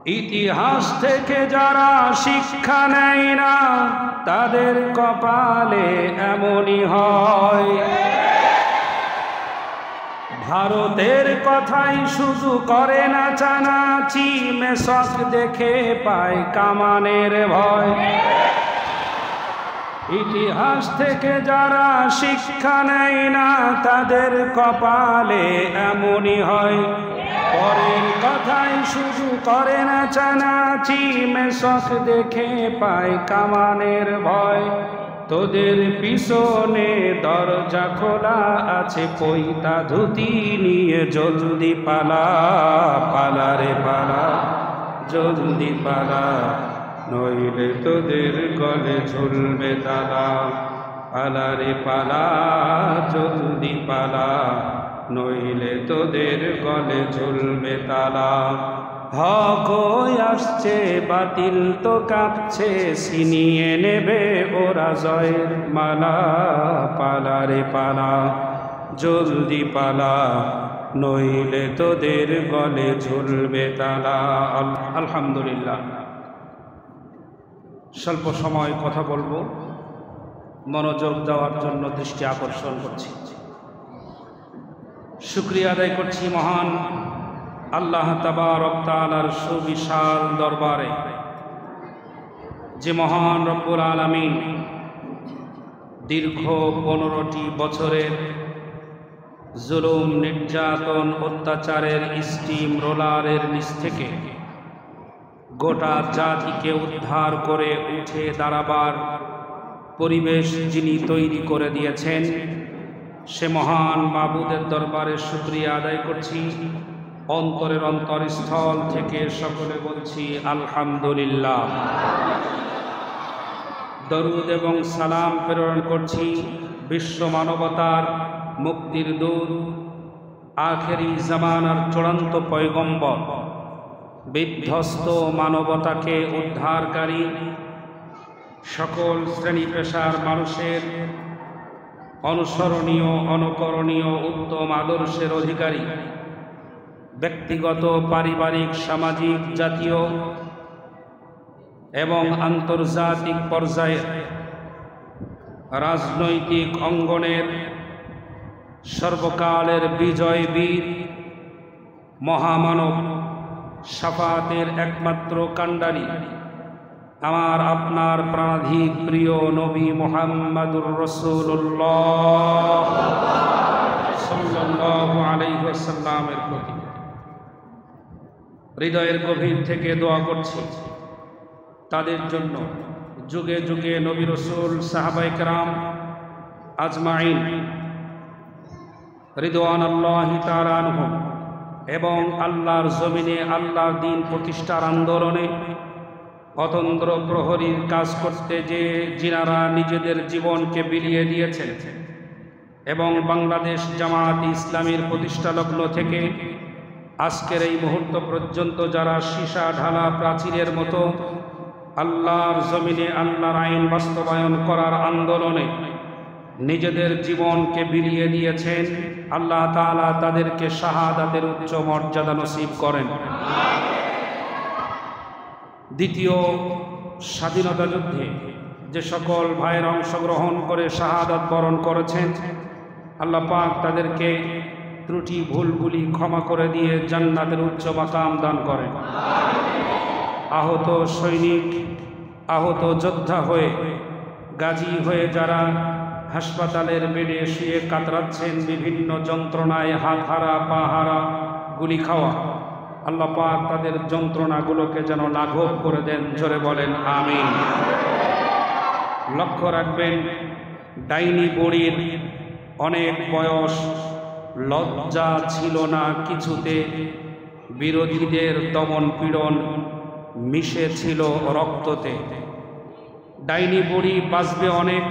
ইতিহাস থেকে যারা শিক্ষা নেয় না তাদের কপালে এমনই হয়। ভারতের কথাই শুধু করে না চানাচি, মেসক দেখে পায় কামানের ভয়। ইতিহাস থেকে যারা শিক্ষা নেয় না তাদের কপালে এমনই হয়। পরের কথাই শুধু করে না চানাচি, মেসক দেখে পায় কামানের ভয়। তোদের পিছনে দরজা খোলা আছে, পৈতা ধুতি নিয়ে জলদি পালা, পালা রে পালা, জলদি পালা, নইলে তোদের গলে ঝুলবে তালা। পালা রে পালা, জলদি পালা, নইলে তোদের গলে ঝুলবে তালা। হক আসছে, বাতিল তো কাঁপছে, ছিনিয়ে নেবে ওরা জয়ের মালা। পালা রে পালা, জলদি পালা, নইলে তোদের গলে ঝুলবে তালা। আলহামদুলিল্লাহ, স্বল্প সময় কথা বলবো, মনোযোগ দেওয়ার জন্য দৃষ্টি আকর্ষণ করছি। শুকরিয়া আদায় করছি মহান আল্লাহ তাবারক তাআলার সুবিশাল দরবারে, যে মহান রব্বুল আলামিন দীর্ঘ 15টি বছরের জুলুম, নির্যাতন, অত্যাচারের স্টিম রোলারের নিচ থেকে গোটা জাতিকে উদ্ধার করে উঠে দাঁড়াবার পরিবেশ যিনি তৈরি করে দিয়েছেন, সে মহান মাবুদের দরবারে শুকরিয়া আদায় করছি। অন্তরের অন্তরস্থল থেকে সকলে বলছি আলহামদুলিল্লাহ। দরুদ এবং সালাম প্রেরণ করছি বিশ্ব মানবতার মুক্তির দূত, আখেরি জামানার চূড়ান্ত পয়গম্বর, বিধ্বস্ত মানবতাকে উদ্ধারকারী, সকল শ্রেণী পেশার মানুষের অনুসরণীয়, অনুকরণীয় উত্তম আদর্শের অধিকারী, ব্যক্তিগত, পারিবারিক, সামাজিক, জাতীয় এবং আন্তর্জাতিক পর্যায়ে রাজনৈতিক অঙ্গনের সর্বকালের বিজয় বীর, মহামানব, শাফাতের একমাত্র কাণ্ডারী, আমার আপনার প্রাণাধিক প্রিয় নবী মুহাম্মদুর রাসূলুল্লাহ সাল্লাল্লাহু আলাইহি ওয়াসাল্লামের প্রতি হৃদয়ের গভীর থেকে দোয়া করছি তাদের জন্য, যুগে যুগে নবী রাসূল, সাহাবায়ে কেরাম আজমাইন রিদওয়ানুল্লাহি তাআলা আনহুম এবং আল্লাহর জমিনে আল্লাহর দ্বীন প্রতিষ্ঠার আন্দোলনে অতন্দ্র প্রহরীর কাজ করতে যে যিনারা নিজেদের জীবনকে বিলিয়ে দিয়েছেন এবং বাংলাদেশ জামাত ইসলামীর প্রতিষ্ঠা লগ্ন থেকে আজকের এই মুহূর্ত পর্যন্ত যারা সীসা ঢালা প্রাচীরের মতো আল্লাহর জমিনে আল্লাহর আইন বাস্তবায়ন করার আন্দোলনে নিজেদের জীবনকে বিলিয়ে দিয়েছেন, আল্লাহ তাআলা তাদেরকে শাহাদাতের উচ্চ মর্যাদা নসিব করেন। দ্বিতীয় স্বাধীনতা যুদ্ধে যে সকল ভাইয়ের অংশগ্রহণ করে শাহাদাত বরণ করেছেন, আল্লাহ পাক তাদেরকে ত্রুটি ভুলগুলি ক্ষমা করে দিয়ে জান্নাতের উচ্চ মাকাম দান করেন। আহত সৈনিক, আহত যোদ্ধা হয়ে, গাজী হয়ে যারা হাসপাতালের বেডে শুয়ে কাতরাচ্ছেন, বিভিন্ন যন্ত্রণায় হাত হারা, পা হারা, গুলি খাওয়া, আল্লাহ পাক তাদের যন্ত্রণাগুলোকে যেন লাঘব করে দেন, জোরে বলেন আমিন। লক্ষ্য রাখবেন, ডাইনি বুড়ির অনেক বয়স, লজ্জা ছিল না কিছুতে, বিরোধীদের দমন পীড়ন মিশে ছিল রক্ততে। ডাইনি বুড়ি বাঁচবে অনেক,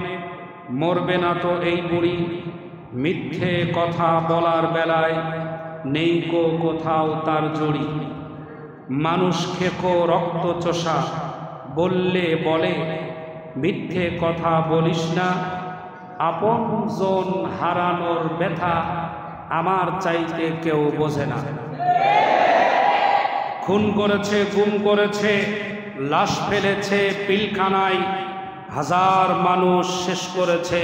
মরবে না তো এই বুড়ি, মিথ্যে কথা বলার বেলায় নেই কো কোথাও তার জড়ি। মানুষ খেকো রক্ত চোষা, বললে বলে মিথ্যে কথা বলিস না, আপনজন হারানোর ব্যথা আমার চাইতে কেউ বোঝে না। খুন করেছে, গুম করেছে, লাশ ফেলেছে পিলখানায়, হাজার মানুষ শেষ করেছে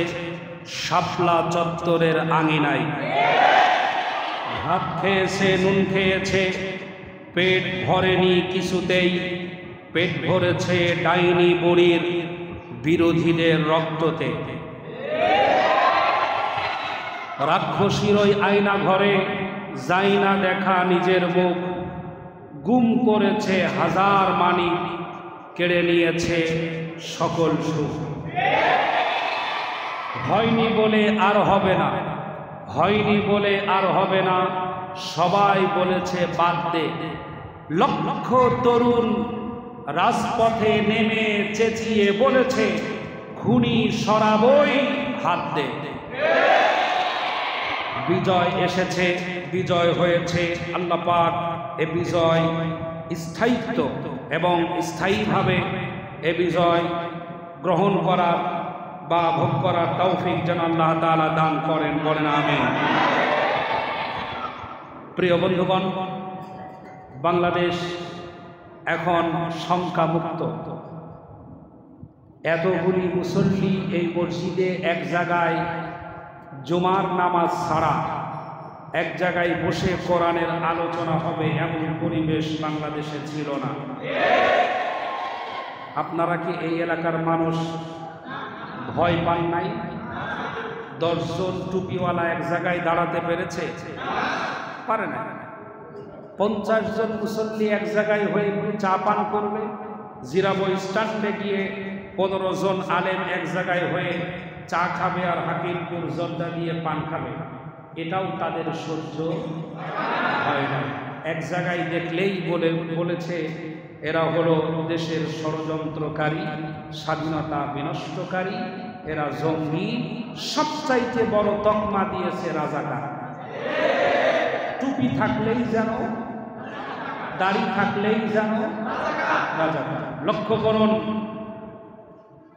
শাপলা চত্বরের আঙিনায়। ভাত খেয়েছে, নুন খেয়েছে, পেট ভরেনি কিছুতেই, পেট ভরেছে ডাইনি বুড়ির বিরোধীদের রক্ততে। রাক্ষসীর ওই আয়না ঘরে যাই না দেখা নিজের মুখ, গুম করেছে হাজার মানিক, কেড়ে নিয়েছে সকল সুখ। হয়নি বলে আর হবে না, হয়নি বলে আর হবে না, সবাই বলেছে বাদ দে। লক্ষ তরুণ রাজপথে নেমে চেঁচিয়ে বলেছে খুনি সরাবই, হাত দে। বিজয় এসেছে, বিজয় হয়েছে। আল্লাহ পাক এ বিজয় স্থায়িত্ব এবং স্থায়ীভাবে এ বিজয় গ্রহণ করার বা ভোগ করার তৌফিক যেন আল্লাহ তাআলা দান করেন, বলেন আমিন। প্রিয় বন্ধুগণ, বাংলাদেশ এখন সংখ্যামুক্ত। এতগুলি মুসল্লি এই মসজিদে এক জায়গায় জুমার নামাজ ছাড়া এক জায়গায় বসে কোরআনের আলোচনা হবে এমন পরিবেশ বাংলাদেশে ছিল না। আপনারা কি এই এলাকার মানুষ ভয় পান নাই? 10 জন টুপিওয়ালা এক জায়গায় দাঁড়াতে পেরেছে? পারে না। 50 জন মুসল্লি এক জায়গায় হয়ে চা পান করবে, জিরাবো স্ট্যান্ডে গিয়ে 15 জন আলেম এক জায়গায় হয়ে চা খাবে আর হাকিমপুর জর্দা দিয়ে পান খাবে, এটাও তাদের সহ্য হয় না। এক জায়গায় দেখলেই বলেছে এরা হলো দেশের ষড়যন্ত্রকারী, স্বাধীনতা বিনষ্টকারী, এরা জঙ্গি। সবচাইতে বড় তকমা দিয়েছে রাজাকার। টুপি থাকলেই যেন, দাড়ি থাকলেই যেন রাজাকার। লক্ষ্য করুন,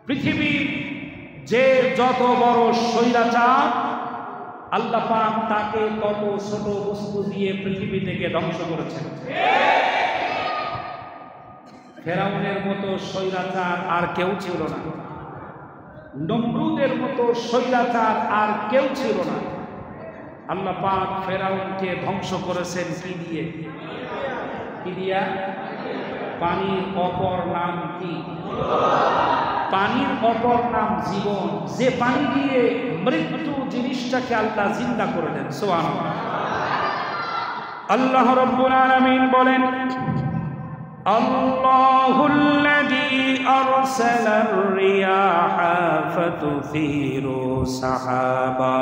পৃথিবীর যে যত বড় স্বৈরাচার, আল্লাহ পাক তাকে তত ছোট বস্তু দিয়ে পৃথিবী থেকে ধ্বংস করেছেন। ফেরাউনের মতো স্বৈরাচার আর কেউ ছিল না, নমরুদের মতো স্বৈরাচার আর কেউ ছিল না। আল্লাহ পাক ফেরাউনকে ধ্বংস করেছেন কি দিয়ে? কি দিয়া? পানির অপর নাম কি? পানির অপর নাম জীবন। যে পানি দিয়ে মৃত্যু জিনিসটাকে আল্লাহ জিন্দা করে দেন। সুবহানাল্লাহ। আল্লাহ রাব্বুল আলামিন বলেন, আল্লাহুল্লাযী আরসালার রিয়াহা ফাতুসিরু সাহাবা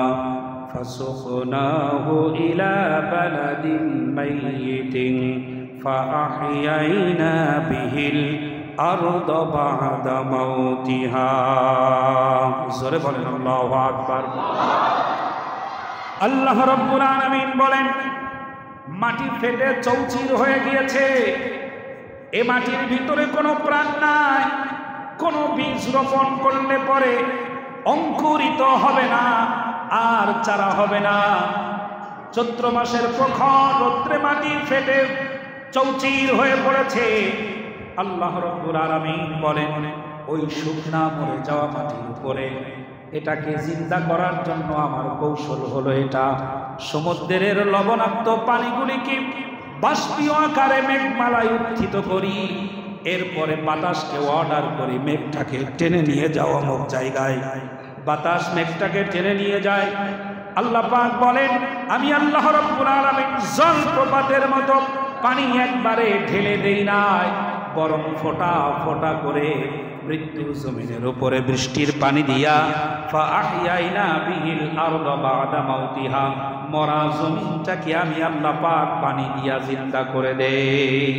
ফাসুকনাহু ইলা বালাদিন মাইয়িতিন ফাআহইয়ানা বিহিল আরদ বা'দা মাউতিহা। জোরে বলেন আল্লাহু আকবার। আল্লাহ রাব্বুল আলামিন বলেন, মাটি ফেটে চৌচির হয়ে গিয়েছে, এ মাটির ভিতরে কোনো প্রাণ নাই। কোনো বীজ রোপণ করলে পরে অঙ্কুরিত হবে না, আর চারা হবে না। চৈত্র মাসের প্রখর রৌদ্রে মাটি ফেটে চৌচির হয়ে পড়েছে। আল্লাহ রাব্বুল আলামিন বলেন, ওই শুকনা মরে যাওয়া মাটির উপরে এটাকে জিন্দা করার জন্য আমার কৌশল হলো এটা, সমুদ্রের লবণাক্ত পানিগুলিকে বাষ্পীয় আকারে মেঘমালায় উত্থিত করি, এরপরে বাতাসকে অর্ডার করি মেঘটাকে টেনে নিয়ে যাওয়া অমুক জায়গায়। বাতাস মেঘটাকে টেনে নিয়ে যায়। আল্লাহ পাক বলেন, আমি আল্লাহ রাব্বুল আলামিন জলপ্রপাতের মতো পানি একবারে ঢেলে দেই নাই, বরং ফোঁটা ফোঁটা করে মৃত্যু জমিনের উপরে বৃষ্টির পানি দিয়া ফাআহইয়ানা বিহিল আরদ বা'দা মাউতিহা, মরা জমিনটাকে আমি আল্লাহ পাক পানি দিয়া জিন্দা করে দেই।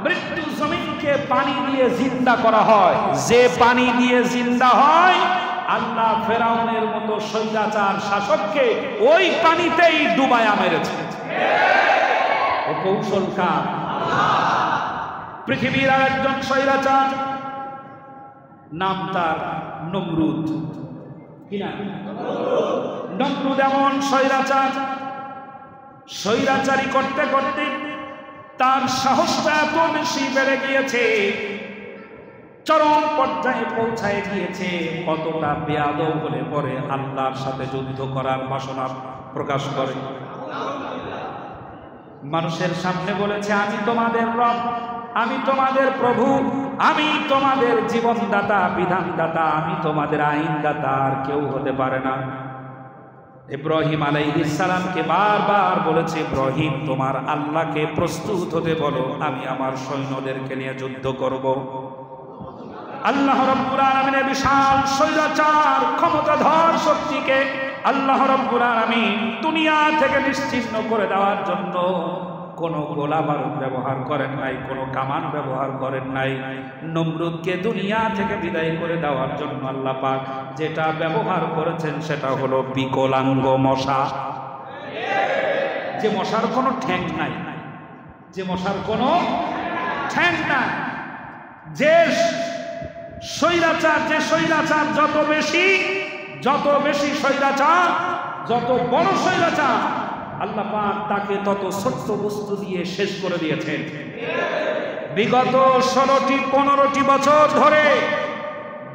মৃত্যু জমিনকে পানি দিয়ে জিন্দা করা হয়। যে পানি দিয়ে জিন্দা হয়, আল্লাহ ফেরাউনের মতো স্বৈরাচার শাসককে ওই পানিতেই ডুবায়া মেরেছে। ও কৌশল কার? পৃথিবীর আরেকজন স্বৈরাচার, নাম তার নমরুদ। কি নাম? নমরুদ এমন স্বৈরাচার, স্বৈরাচারী করতে করতে তার সাহসটা এত বেশি বেড়ে গিয়েছে, চরম পর্যায়ে পৌঁছায় গিয়েছে। কতটা বেয়াদব হলে পরে আল্লাহর সাথে যুদ্ধ করার বাসনা প্রকাশ করে। মানুষের সামনে বলেছে, আমি তোমাদের রব, আমি তোমাদের প্রভু, আমি তোমাদের জীবনদাতা, বিধানদাতা, আমি তোমাদের আইনদাতা, আর কেউ হতে পারে না। ইব্রাহিম আলাইহিস সালামকে বারবার বলেছে, ইব্রাহিম তোমার আল্লাহকে প্রস্তুত হতে বলো, আমি আমার সৈন্যদেরকে নিয়ে যুদ্ধ করব। আল্লাহ রাব্বুল আলামিনের বিশাল স্বৈরাচার ক্ষমতাধর শক্তিকে আল্লাহ রাব্বুল আলামিন দুনিয়া থেকে নিশ্চিহ্ন করে দেওয়ার জন্য কোনো গোলা বারুদ ব্যবহার করেন নাই, কোনো কামান ব্যবহার করেন নাই। নমরুদকে দুনিয়া থেকে বিদায় করে দেওয়ার জন্য আল্লাহ পাক যেটা ব্যবহার করেছেন সেটা হলো বিকলাঙ্গ মশা। যে মশার কোনো ঠ্যাং নাই, যে মশার কোনো ঠ্যাং নাই, যে স্বৈরাচার, যে স্বৈরাচার যত বেশি স্বৈরাচার, যত বড় স্বৈরাচার, আল্লাহ পাক তাকে তত ছোট্ট বস্তু দিয়ে শেষ করে দিয়েছেন। বিগত 16-15 বছর ধরে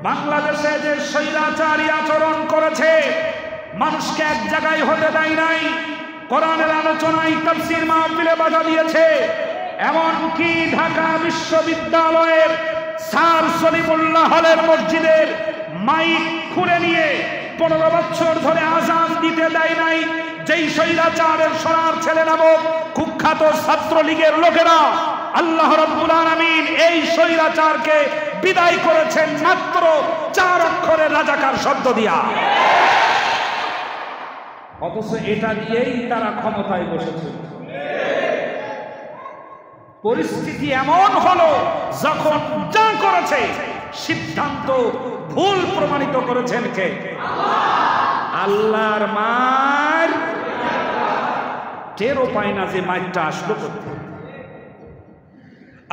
বাংলাদেশে যে স্বৈরাচারী আচরণ করেছে, মানুষকে এক জায়গায় হতে দেয় নাই, কোরআনের আলোচনায় তাফসীর মাহফিলে বাধা দিয়েছে, এমনকি ঢাকা বিশ্ববিদ্যালয়ের স্যার সলিমুল্লাহ হলের মসজিদের মাইক খুলে নিয়ে 15 বছর ধরে আজান দিতে দেয় নাই। যেই স্বৈরাচারের সোনার ছেলে নামক কুখ্যাত ছাত্রলীগের লোকেরা, আল্লাহ রাব্বুল আলামিন এই স্বৈরাচারকে বিদায় করেছেন মাত্র 4 অক্ষরের রাজাকার শব্দ দিয়া। অথচ এটা দিয়েই তারা ক্ষমতায় বসেছে। পরিস্থিতি এমন হলো, যখন যা করেছে সিদ্ধান্ত ভুল প্রমাণিত করেছেন কে? আল্লাহর মার টেরও পায় না যে মারটা আসলো কোথায়।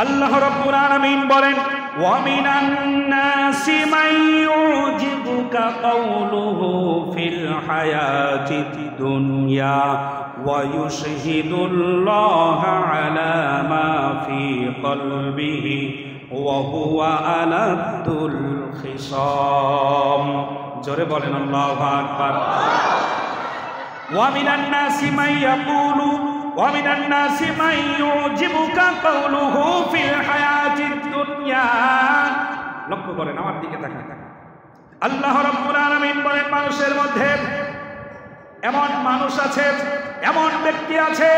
আল্লাহ রাব্বুল আলামিন বলেন, ওয়া মিনান নাসি মান ইউজিবুকা কাওলুহু ফিল হায়াতিদ দুনিয়া ওয়া ইউশহিদুল্লাহা আলা মা ফি কলবিহি ওয়া হুয়া আলাদ্দুল খিসাম। জোরে বলেন আল্লাহু আকবার। ওয়া মিনান নাসি মান ইয়াকুলু ওয়া মিনান নাসি মান ইউজিবুকা কাওলুহু ফিল হায়াতিদ দুনিয়া। লক্ষ্য করেন, আমার দিকে তাকান। আল্লাহ রাব্বুল আলামিন বলেন, মানুষের মধ্যে এমন মানুষ আছে, এমন ব্যক্তি আছে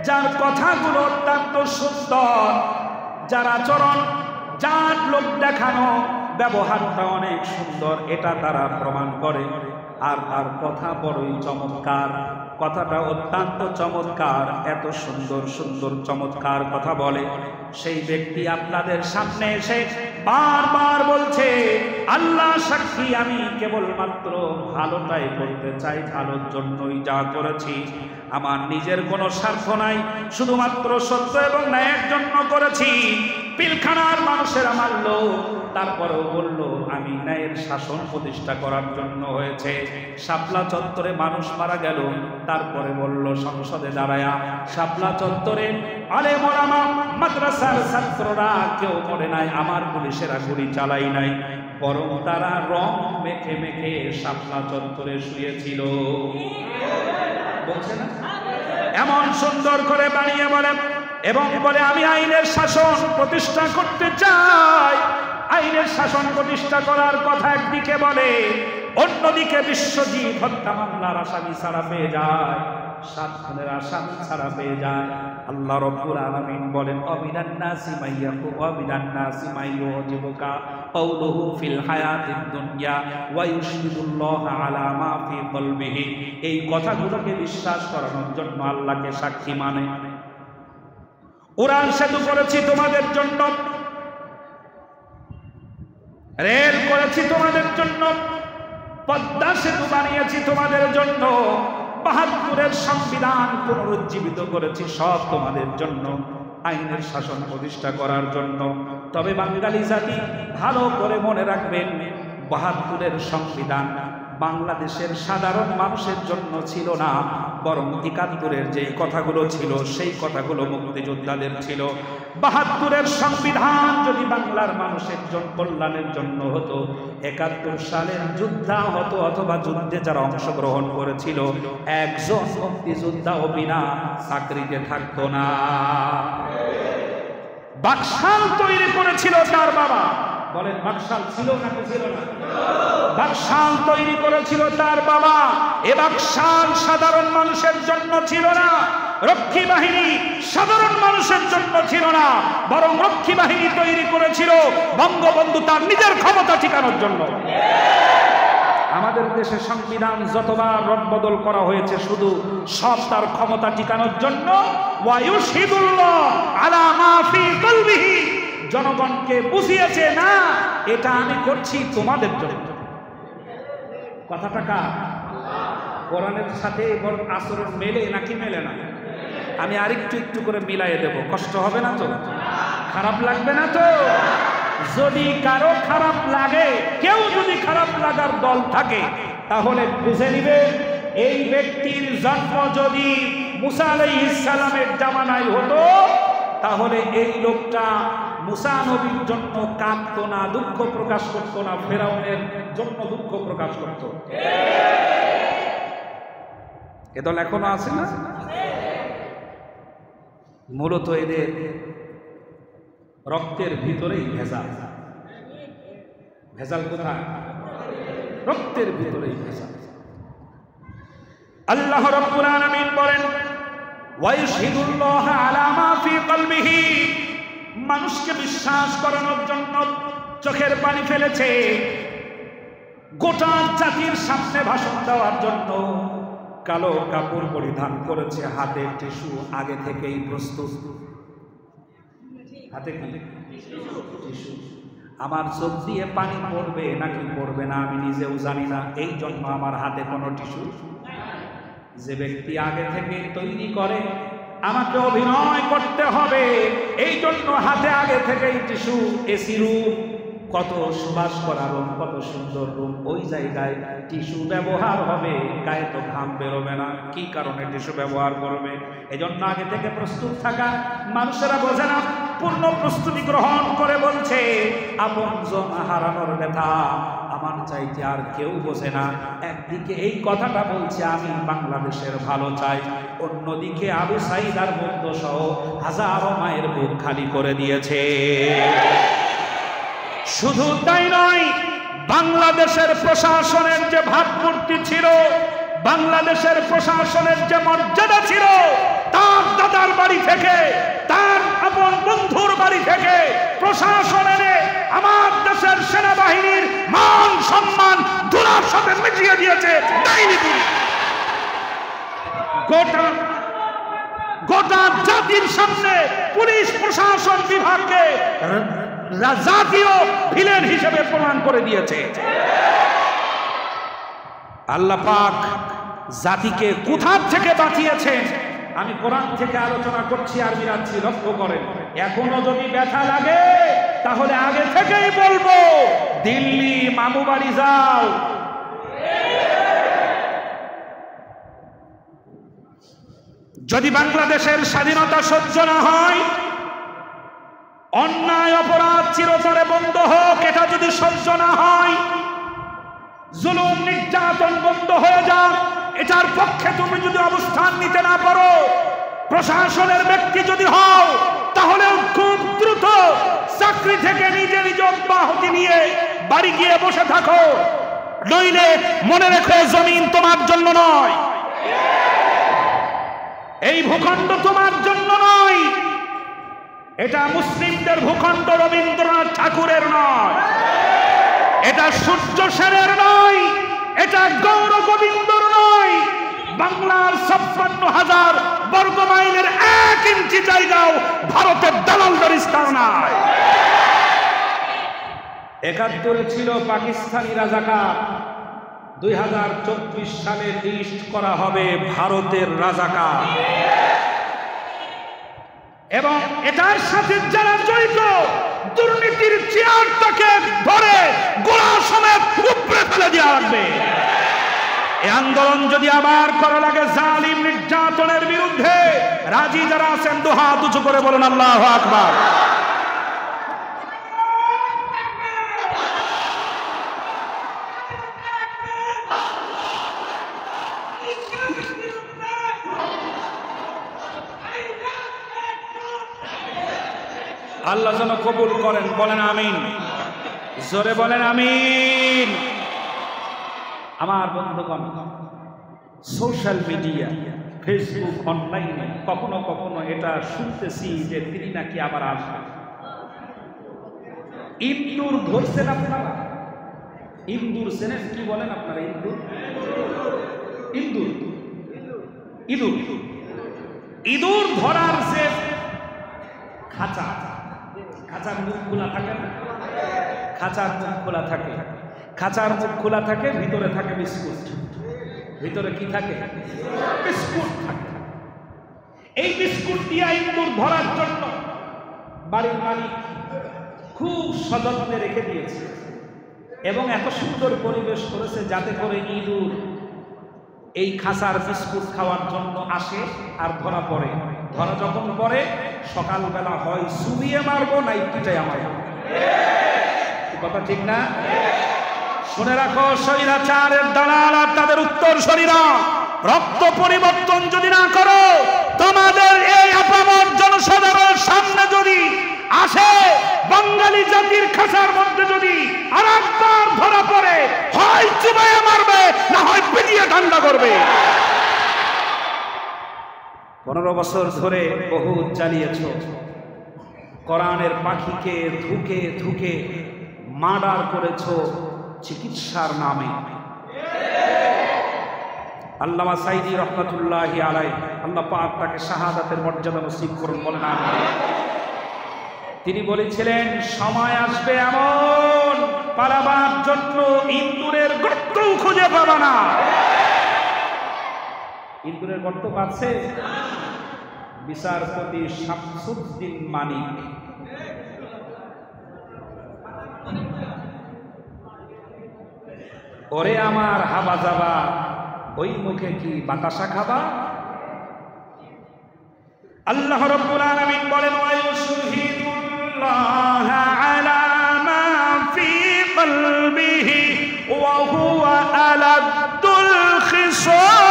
যার কথাগুলো অত্যন্ত সুন্দর, যার আচরণ, যার লোক দেখানো ব্যবহারটা অনেক সুন্দর, এটা তারা প্রমাণ করে। আর তার কথা বড়ই চমৎকার, কথাটা অত্যন্ত চমৎকার, এত সুন্দর সুন্দর চমৎকার কথা বলে। সেই ব্যক্তি আপনাদের সামনে এসে বারবার বলছে, আল্লাহ সাক্ষী, আমি কেবলমাত্র ভালোটাই করতে চাই, ভালোর জন্যই যা করেছি, আমার নিজের কোনো স্বার্থ নাই, শুধুমাত্র সত্য এবং ন্যায়ের জন্য করেছি। পিলখানার মানুষেরা মারল, তারপরেও বলল আমি ন্যায়ের শাসন প্রতিষ্ঠা করার জন্য হয়েছে। শাপলা চত্বরে মানুষ মারা গেল, তারপরে বলল সংসদে দাঁড়ায়া, শাপলা চত্বরে আলেম ওলামা মাদ্রাসার ছাত্ররা কেউ মরে নাই, আমার পুলিশেরা গুলি চালাই নাই, বরং তারা রং মেখে মেখে শাপলা চত্বরে শুয়েছিল। বলছে না, এমন সুন্দর করে বানিয়ে বলে, এবং বলে আমি আইনের শাসন প্রতিষ্ঠা করতে চাই। আইনের শাসন প্রতিষ্ঠা করার কথা একদিকে বলে, অন্যদিকে বিশ্বজিৎ হত্যা মামলার আসামি ছাড়া পেয়ে যায়, 7 খুনের আসামি ছাড়া পেয়ে যায়। আল্লাহ রাব্বুল আলামিন বলেন, অমিনান নাসি মাইয়াকু অমিনান নাসি মাইয়ুজিবুকা কাওলুহু ফিল হায়াতিদ দুনিয়া ওয়া ইউশহিদুল্লাহা আলা মা ফি কলবিহি। এই কথাগুলোকে বিশ্বাস করানোর জন্য আল্লাহকে সাক্ষী মানে। উড়ান সেতু করেছি তোমাদের জন্য, রেল করেছি তোমাদের জন্য, পদ্মা সেতু বানিয়েছি তোমাদের জন্য, ৭২-এর সংবিধান পুনরুজ্জীবিত করেছি, সব তোমাদের জন্য, আইনের শাসন প্রতিষ্ঠা করার জন্য। তবে বাঙালি জাতি ভালো করে মনে রাখবেন, ৭২-এর সংবিধান বাংলাদেশের সাধারণ মানুষের জন্য ছিল না, বরং ৭১-এর যে কথাগুলো ছিল সেই কথাগুলো মুক্তিযোদ্ধাদের ছিল। ৭২-এর সংবিধান যদি বাংলার মানুষের কল্যাণের জন্য হতো, ৭১ সালের যুদ্ধা হতো অথবা যুদ্ধে যারা অংশগ্রহণ করেছিল একজন মুক্তিযোদ্ধাও বিনা চাকরিতে থাকতো না। বাকশাল তৈরি করেছিল তার বাবা। বলেন, বাকশাল ছিল নাকি ছিল না? বাকশাল তৈরি করেছিল তার বাবা। এ বাকশাল সাধারণ মানুষের জন্য ছিল না, রক্ষী বাহিনী সাধারণ মানুষের জন্য ছিল না, বরং রক্ষী বাহিনী তৈরি করেছিল বঙ্গবন্ধু তার নিজের ক্ষমতা ঠিকানোর জন্য। আমাদের দেশে সংবিধান যতবার রদবদল করা হয়েছে শুধু সব তার ক্ষমতা টিকানোর জন্য। ওয়ায়ুশহিদুল্লাহ আলা মা ফি কলবিহি, জনগণকে বুঝিয়েছে না এটা আমি করছি তোমাদের জন্য। কথাটা কার? কোরআনের সাথে এবার আচরণ মেলে নাকি মেলে না? আমি আরেকটু একটু করে মিলাইয়ে দেব, কষ্ট হবে না তো? খারাপ লাগবে না তো? যদি কারো খারাপ লাগে, কেউ যদি খারাপ লাগার দল থাকে, তাহলে বুঝে নিবে এই ব্যক্তির জন্ম যদি মুসা আলাইহিস সালামের জামানায় হতো, তাহলে এই লোকটা মুসা নবীর জন্য কাঁদতো না, দুঃখ প্রকাশ করতো না, ফেরাউনের জন্য দুঃখ প্রকাশ করতো। এ দল এখনো আছে না? মূলত এদের রক্তের ভিতরেই ভেজাল। ভেজাল কোথায়? রক্তের ভিতরেই ভেজাল। আল্লাহ রাব্বুল আলামিন বলেন, ওয়ায়ুশহিদুল্লাহ আলা মা ফি কলবিহি, মানুষকে বিশ্বাস করানোর জন্য চোখের পানি ফেলেছে, গোটা জাতির সামনে ভাষণ দেওয়ার জন্য কালো কাপড় পরিধান করেছে, হাতে টিস্যু আগে থেকেই প্রস্তুত। হাতে কি টিস্যু? আমার চোখ দিয়ে পানি পড়বে নাকি পড়বে না আমি নিজেও জানি না, এই জন্য আমার হাতে কোনো টিস্যু। যে ব্যক্তি আগে থেকে তৈরি করে আমাকে অভিনয় করতে হবে, এই জন্য হাতে আগে থেকেই টিস্যু। এসি রুম, কত সুবাস করা রুম, কত সুন্দর রুম, ওই জায়গায় টিস্যু ব্যবহার হবে, গায়ে তো ঘাম বেরোবে না। কি কারণে টিস্যু ব্যবহার করবে? এজন্য আগে থেকে প্রস্তুত থাকা। মানুষেরা বোঝে না, পূর্ণ প্রস্তুতি গ্রহণ করে বলছে আপনজন হারানোর ব্যথা আমার চাইতে আর কেউ বোঝে না। একদিকে এই কথাটা বলছে আমি বাংলাদেশের ভালো চাই, অন্যদিকে আবু সাঈদ আর বন্ধু সহ হাজারো মায়ের বুক খালি করে দিয়েছে। শুধু তাই নয়, বাংলাদেশের প্রশাসনের যে ভাবমূর্তি ছিল, বাংলাদেশের প্রশাসনের যে মর্যাদা ছিল, তার দাদার বাড়ি থেকে, তার আপন বন্ধুর বাড়ি থেকে প্রশাসনের আমার দেশের সেনাবাহিনীর মান সম্মান ধুলার সাথে মিশিয়ে দিয়েছে। গোটা জাতির সামনে পুলিশ প্রশাসন বিভাগকে জাতীয় ভিলেন হিসেবে প্রমাণ করে দিয়েছে। আল্লাহ পাক জাতিকে কোথা থেকে বাঁচিয়েছেন আমি কোরআন থেকে আলোচনা করছি আর বিরাচ্ছি, লক্ষ্য করেন। এখনো যদি ব্যথা লাগে তাহলে আগে থেকেই বলবো, দিল্লি মামু বাড়ি যাও। যদি বাংলাদেশের স্বাধীনতা সহ্য না হয়, অন্যায় অপরাধ চিরতরে বন্ধ হোক, এটা যদি সহ্য না হয়, জুলুম নির্যাতন বন্ধ হয়ে যাক, এটার পক্ষে তুমি যদি অবস্থান নিতে না পারো, প্রশাসনের ব্যক্তি যদি হও, তাহলে খুব দ্রুত চাকরি থেকে নিজে নিজে অব্যাহতি নিয়ে বাড়ি গিয়ে বসে থাকো। নইলে মনে রেখো, জমিন তোমার জন্য নয়, এই ভূখণ্ড তোমার জন্য নয়, এটা মুসলিমদের ভূখণ্ড, রবীন্দ্রনাথ ঠাকুরের নয়, এটা সূর্য সেনের নয়, এটা গৌর গোবিন্দর নয়। বাংলার ৫৬,০০০ বর্গ মাইলের ১ ইঞ্চি জায়গাও ভারতের দালালদের স্থান নয়। ৭১ ছিল পাকিস্তানি রাজাকার, ২০২৪ সালে লিস্ট করা হবে ভারতের রাজাকার। এবং এটার সাথে যারা জড়িত দুর্নীতির চেয়ারটাকে ধরে গোড়া সমেত উপড়ে ফেলে দেওয়া লাগবে। এই আন্দোলন যদি আবার করা লাগে জালিম নির্যাতনের বিরুদ্ধে, রাজি যারা আছেন দুহাত উঁচু করে বলুন আল্লাহু আকবার। আল্লাহ যেন কবুল করেন, বলেন আমিন, জোরে বলেন আমিন। আমার বন্ধুগণ, সোশ্যাল মিডিয়া, ফেসবুক, অনলাইনে কখনো কখনো এটা শুনতেছি যে তিনি নাকি আবার আসবেন। ইন্দুর ধরছেন আপনারা? ইন্দুর চেনেন? কি বলেন আপনারা? ইন্দুর, ইন্দুর, ইঁদুর, ইঁদুর ধরার যে খাঁচা, খাঁচার মুখ খোলা থাকে না? খাঁচার মুখ খোলা থাকে, খাঁচার মুখ খোলা থাকে, ভিতরে থাকে বিস্কুট। ভিতরে কি থাকে? বিস্কুট থাকে। এই বিস্কুট দিয়ে ইঁদুর ধরার জন্য বাড়ির মালিক খুব সযত্নে রেখে দিয়েছে এবং এত সুন্দর পরিবেশ করেছে যাতে করে ইঁদুর এই খাঁচার বিস্কুট খাওয়ার জন্য আসে আর ধরা পড়ে। ধরা যখন পড়ে সকালবেলা হয় চুবিয়ে মারবো না পিটাইয়া মারবো। কথা ঠিক না? শুনে রাখো, স্বৈরাচারের দালাল আর তাদের উত্তরসূরিরা রক্ত পরিবর্তন যদি না করো, তোমাদের এই আপামর জনসাধারণের সামনে যদি আসে বাঙালি জাতির খাঁচার মধ্যে যদি আর একবার ধরা পড়ে, হয় চুবাইয়া মারবে না হয় পিটিয়ে ঠান্ডা করবে। 15 বছর ধরে বহু চালিয়েছ, কোরআনের পাখিকে ধুকে ধুকে মার্ডার করেছ চিকিৎসার নামে। আল্লামা সাইদি রহমাতুল্লাহি আলাইহি, আল্লাহ পাক তাকে শাহাদাতের মর্যাদা নসিব করুন, বলেন আমিন। তিনি বলেছিলেন, সময় আসবে এমন পালাবার জন্য ইন্দুরের গর্তও খুঁজে পাবা না। ইন্দুরের গর্ত পাচ্ছে বিচারপতি শামসুদ্দিন মানিক। ওরে আমার হাবা যাবা, ওই মুখে কি বাতাসা খাবা? আল্লাহ রাব্বুল আলামিন বলেন, ওয়ায়ুশহিদুল্লাহ আলা মা ফি কলবিহি ওয়া হুয়া আলাদুল খিসাম।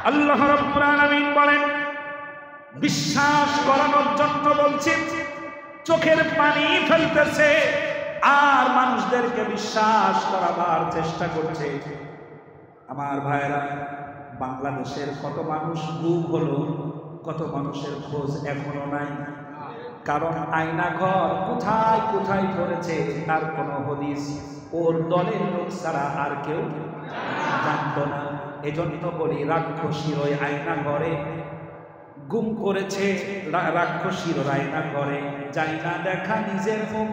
আল্লাহ রাব্বুল আলামিন বলেন, বিশ্বাস করানোর জন্য বলছি, চোখের পানি ফেলতেছে আর মানুষদেরকে বিশ্বাস করাবার চেষ্টা করছে। আমার ভাইরা, বাংলাদেশের কত মানুষ গুম হলো, কত মানুষের খোঁজ এখনো নাই। কারণ আয়না ঘর কোথায় কোথায় করেছে তার কোনো হদিস ওর দলের লোক ছাড়া আর কেউ জানতো না। এজন্য বলি, রাক্ষসীর ওই আয়না ঘরে গুম করেছে, রাক্ষসীর আয়না ঘরে যাই না দেখা নিজের মুখ,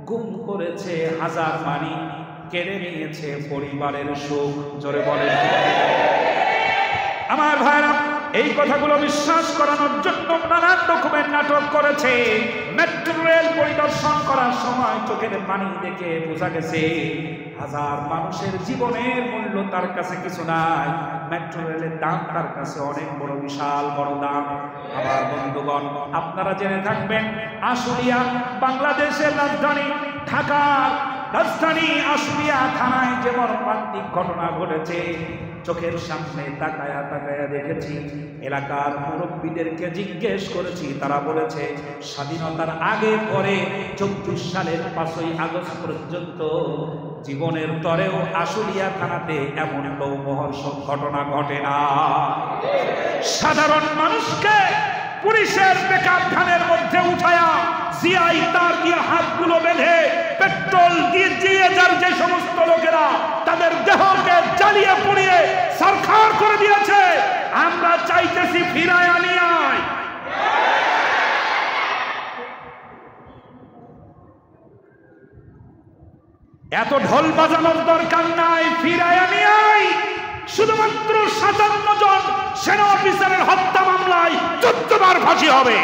গুম করেছে হাজার বাণী, কেড়ে নিয়েছে পরিবারের সুখ। জোরে বলেন আমার ভাইরা। এই কথাগুলো বিশ্বাস করানোর জন্য নানান রকমের নাটক করেছে। মেট্রো রেল পরিদর্শন করার সময় চোখের পানি দেখে বোঝা গেছে হাজার মানুষের জীবনের মূল্য তার কাছে কিছু নাই, মেট্রো রেলের দাম তার কাছে অনেক বড়, বিশাল বড় দাম। আমার বন্ধুগণ, আপনারা জেনে থাকবেন, আশুলিয়া বাংলাদেশের রাজধানী ঢাকার রাজধানী আশুলিয়া থানায় যে মর্মান্তিক ঘটনা ঘটেছে, চোখের সামনে তাকায়া তাকায়া দেখেছি। এলাকার মুরব্বীদেরকে জিজ্ঞেস করেছি, তারা বলেছে স্বাধীনতার আগে পরে 24 সালের 5ই আগস্ট পর্যন্ত জীবনের তরেও আশুলিয়া থানাতে এমন লৌমহর্ষক ঘটনা ঘটে না। সাধারণ মানুষকে পুলিশের বেকআপ ভ্যানের মধ্যে উঠায়া জিআই তার দিয়ে হাতগুলো বেঁধে পেট্রোল দিয়ে যার যে সমস্ত লোকেরা তাদের দেহকে জ্বালিয়ে পুড়িয়ে সরকার করে দিয়েছে, আমরা চাইতেছি ফিরায় আনিয়ে আয়। এত ঢোল বাজানোর দরকার নাই, ফিরায় আনিয়ে আয়। শুধুমাত্র 57 জন সেনা অফিসারের হত্যা মামলায় 14 বার ফাঁসি হবে।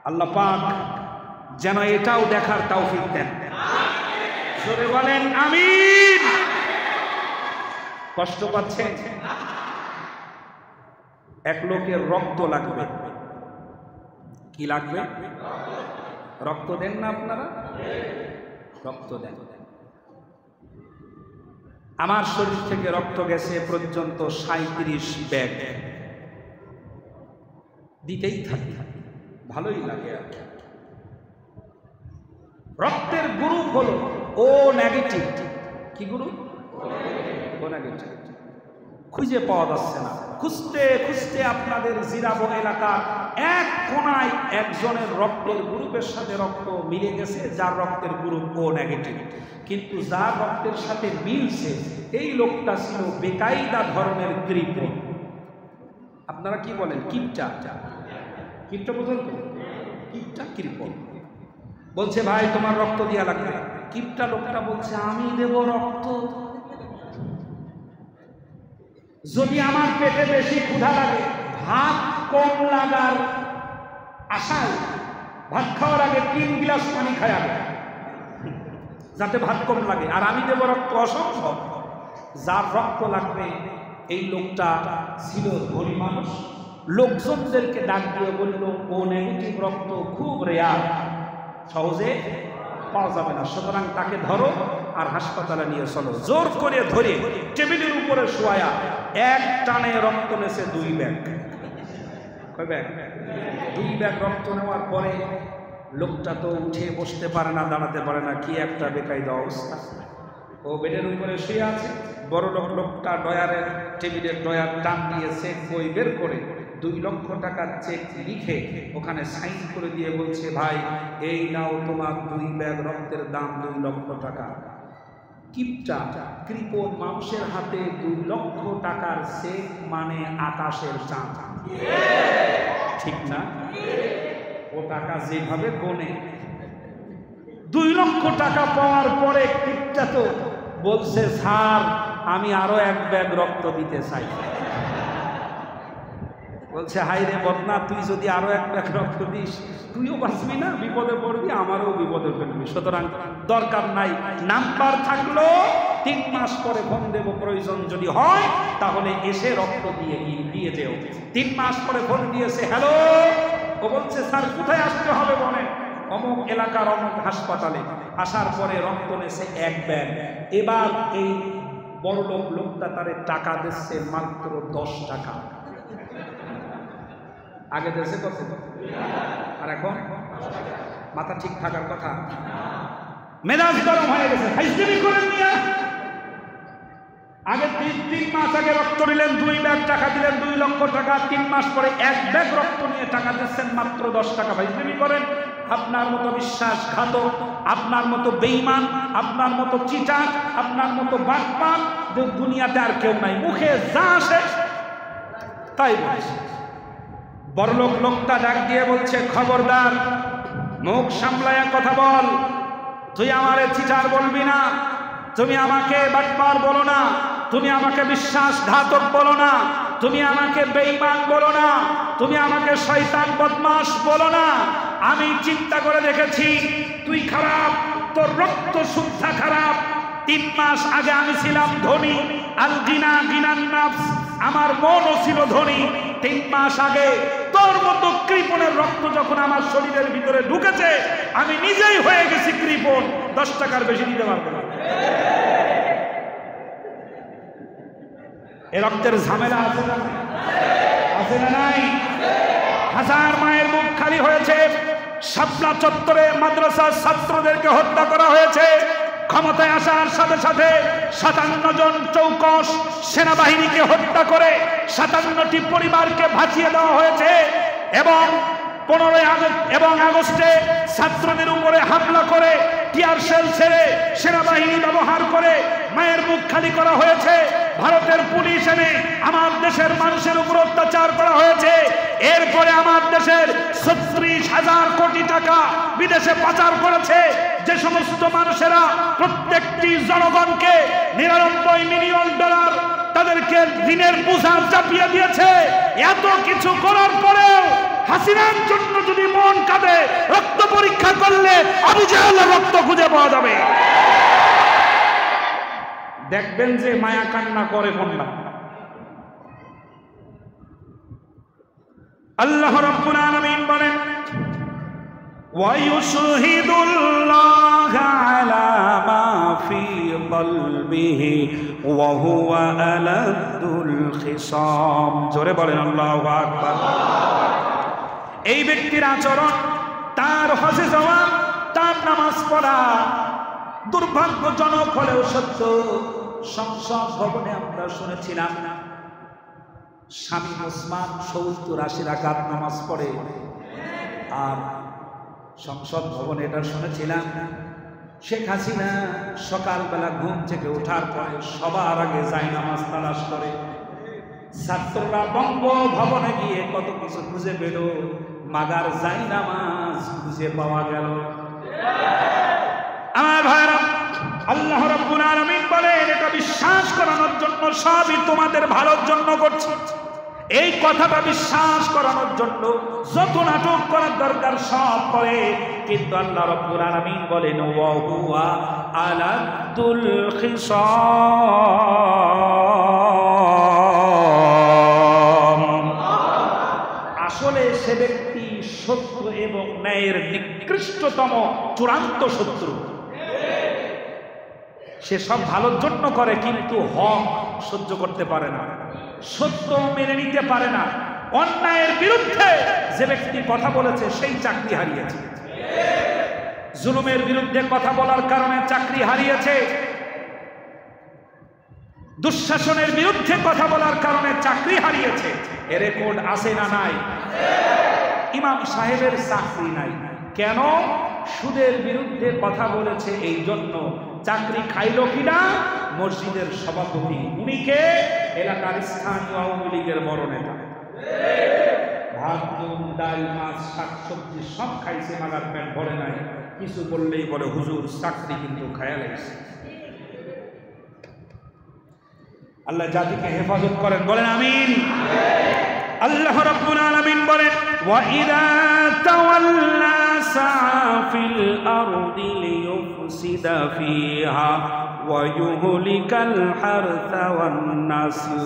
আল্লাহ পাক যেন এটাও দেখার তৌফিক দেন। জোরে বলেন আমিন। কষ্ট পাচ্ছেন? এক লোকের রক্ত লাগবে। কি লাগবে? রক্ত দেন না আপনারা? রক্ত দেন। আমার শরীর থেকে রক্ত গেছে পর্যন্ত 37 ব্যাগ। দিতেই থাকি, ভালোই লাগে। আর রক্তের গ্রুপ হলো ও নেগেটিভ। কি গ্রুপ? ও নেগেটিভ। খুঁজে পাওয়া যাচ্ছে না। খুঁজতে খুঁজতে আপনাদের জিরাবো এলাকার এক কোনায় একজনের রক্তের গ্রুপের সাথে রক্ত মিলে গেছে, যার রক্তের গ্রুপ ও নেগেটিভ। কিন্তু যার রক্তের সাথে মিলছে এই লোকটা ছিল বেকায়দা ধরনের কৃপণ। আপনারা কি বলেন? কিপটা। কিপটা বুঝলেন তো? কিপটা কৃপণ। বলছে ভাই তোমার রক্ত দেওয়া লাগবে। কিপটা লোকটা বলছে আমি দেব রক্ত? যদি আমার পেটে বেশি ক্ষুধা লাগে, ভাত কম লাগার আশায় ভাত খাওয়ার আগে 3 গ্লাস পানি খায় আগে, যাতে ভাত কম লাগে। আর আমি দেব রক্ত? অসম্ভব। যার রক্ত লাগবে এই লোকটা ছিল ধনী মানুষ। লোকজনদেরকে ডাক দিয়ে বলল ও নেগেটিভ রক্ত খুব রেয়ার, সহজে পাওয়া যাবে না, সুতরাং তাকে ধরো আর হাসপাতালে নিয়ে চলো। জোর করে ধরে টেবিলের উপরে শোয়া এক টানে রক্ত নেছে 2 ব্যাগ। কয় ব্যাগ? 2 ব্যাগ রক্ত নেওয়ার পরে লোকটা তো উঠে বসতে পারে না, দাঁড়াতে পারে না। কি একটা বেকায়দা অবস্থা। ও বেডের উপরে শুয়ে আছে। বড় লোকটা ডয়ারের টেবিলের ডয়ার টান দিয়ে চেক বই বের করে 2 লক্ষ টাকার চেক লিখে ওখানে সাইন করে দিয়ে বলছে ভাই এই নাও তোমার 2 ব্যাগ রক্তের দাম 2 লক্ষ টাকা। কিপটা কৃপণ মানুষের হাতে 2 লক্ষ টাকার চেক মানে আকাশের চাঁদ। ঠিক না? ও টাকা যেভাবে কোনে 2 লক্ষ টাকা পাওয়ার পরে কিপটা তো বলছে স্যার আমি আরো 1 ব্যাগ রক্ত দিতে চাই। বলছে হাই রে বদনা, তুই যদি আরো 1 ব্যাগ রক্ত দিস তুইও বাঁচবি না, বিপদে পড়বি, আমারও বিপদে ফেলবি। সুতরাং দরকার নাই, নাম্বার থাকলো 3 মাস পরে ফোন দেবো, প্রয়োজন যদি হয় তাহলে এসে রক্ত দিয়ে যেও। 3 মাস পরে ফোন দিয়েছে, হ্যালো। ও বলছে স্যার কোথায় আসতে হবে বলেন? অমুক এলাকার অমুক হাসপাতালে। আসার পরে রক্ত নেছে 1 ব্যাগ। এবার এই বড় লোকটা তারে টাকা দিচ্ছে মাত্র 10 টাকা। আগে দেশে কত আর এখন? মাথা ঠিক থাকার কথা। মেজাজ গরম হয়ে গেছে। হাইজমি করেন নিয়া আগে 3 মাস আগে রক্ত নিলেন, 2 ব্যাগ টাকা দিলেন 2 লক্ষ টাকা। 3 মাস পরে 1 ব্যাগ রক্ত নিয়ে টাকা দিচ্ছেন মাত্র 10 টাকা। হাইজমি করেন। আপনার মতো বিশ্বাসঘাতক, আপনার মতো বেঈমান, আপনার মতো চিটার, আপনার মতো বাটপার দুনিয়াতে আর কেউ নাই। মুখে যা আসে তাই বলছে। বড়লোক লোকটা ডাক দিয়ে বলছে খবরদার, মুখ সামলায়া কথা বল। তুই আমারে চিটার বলবি না, তুমি আমাকে বাটপার বলো না, তুমি আমাকে বিশ্বাসঘাতক বলো না, তুমি আমাকে বেঈমান বলো না, তুমি আমাকে শয়তান বদমাশ বলো না। আমি চিন্তা করে দেখেছি তুই খারাপ, তোর রক্ত শুদ্ধা খারাপ। 3 মাস আগে আমি ছিলাম ধনী, আল গিনা গিনান নাফস, আমার মনও ছিল ধনী। 3 মাস আগে তোর মতো কৃপণের রক্ত যখন আমার শরীরের ভিতরে ঢুকেছে আমি নিজেই হয়ে গেছি কৃপণ। 10 টাকার বেশি দিতে পারবো না। এ রক্তের ঝামেলা আছে না? আছে না নাই? হাজার মায়ের মুখ খালি হয়েছে। শাপলা চত্বরে মাদ্রাসার ছাত্রদেরকে হত্যা করা হয়েছে। ক্ষমতায় আসার সাথে সাথে 57 জন চৌকস সেনাবাহিনীকে হত্যা করে 57টি পরিবারকে ভাসিয়ে দেওয়া হয়েছে। এবং 15 আগস্টে ছাত্রদের উপরে হামলা করে টিয়ার শেল ছেড়ে সেনাবাহিনী ব্যবহার করে মায়ের মুখ খালি করা হয়েছে। ভারতের পুলিশ এনে আমার দেশের মানুষের উপর অত্যাচার করা হয়েছে। এরপরে আমার দেশের 36,000 কোটি টাকা বিদেশে পাচার করেছে যে সমস্ত মানুষেরা প্রত্যেকটি জনগণকে 99 মিলিয়ন ডলার তাদেরকে ঋণের বোঝা চাপিয়ে দিয়েছে। এত কিছু করার পরেও হাসিনার জন্য যদি মন কাঁদে, রক্ত পরীক্ষা করলে আবু জাহেলের রক্ত খুঁজে পাওয়া যাবে। দেখবেন যে মায়া কান্না করে কোনটা। আল্লাহ রাব্বুল আলামিন বলেন ওয়া ইউশহিদুল্লাহা আলা মা ফি কলবিহি ওয়া হুয়া আলাদুল খিসাম। জোরে বলেন আল্লাহু আকবার। এই ব্যক্তির আচরণ, তার হজে যাওয়া, তার নামাজ পড়া দুর্ভাগ্যজনক হলেও সত্য। সংসদ ভবনে আমরা শুনেছিলাম স্বামী ওসমান 70-80 রাকাত নামাজ পড়ে, আর সংসদ ভবনে এটা শুনেছিলাম শেখ হাসিনা সকালবেলা ঘুম থেকে ওঠার পরে সবার আগে যায় নামাজ তালাশ করে। ছাত্ররা বঙ্গভবনে গিয়ে কত কিছু খুঁজে পেল, মাগার যাই নামাজ খুঁজে পাওয়া গেল। আমার ভাইরা, আল্লাহ রাব্বুল আলামিন বলেন এটা বিশ্বাস করানোর জন্য, সবই তোমাদের ভালোর জন্য করছি। এই কথাটা বিশ্বাস করানোর জন্য যত নাটক করার দরকার সব করে, কিন্তু আল্লাহ রাব্বুল আলামিন বলেন ওয়া হুয়া আলাদুল খিসাম। আসলে সে ব্যক্তি সত্য এবং ন্যায়ের নিকৃষ্টতম চূড়ান্ত শত্রু। সে সব ভালোর জন্য করে, কিন্তু হক সহ্য করতে পারে না, সত্য মেনে নিতে পারে না। অন্যায়ের বিরুদ্ধে যে ব্যক্তি কথা বলেছে সেই চাকরি হারিয়েছে, জুলুমের বিরুদ্ধে কথা বলার কারণে চাকরি হারিয়েছে, দুঃশাসনের বিরুদ্ধে কথা বলার কারণে চাকরি হারিয়েছে। এ রেকর্ড আছে না নাই? ইমাম সাহেবের চাকরি নাই কেন? সুদের বিরুদ্ধে কথা বলেছে, এই জন্য চাকরি খাইল কিনা? মসজিদের সভাপতি, উনি কে? এলাকার স্থানীয় আওয়ামী লীগের বড় নেতা। ভাত, নুন, ডাল, মাছ, শাকসবজি সব খাইছে, মাগার প্যান্ট ভরে নাই। কিছু বললেই বলে হুজুর চাকরি কিন্তু খায়া লাগছে। আল্লাহ জাতিকে হেফাজত করেন, বলেন আমিন। আল্লাহ রাব্বুল আলামিন বলেন ওয়া ইযা তাওয়াল্লা সাআ ফিল আরদি লিয়ুফসিদা ফিহা ওয়া ইউহলিকাল হারসা ওয়ান নাসল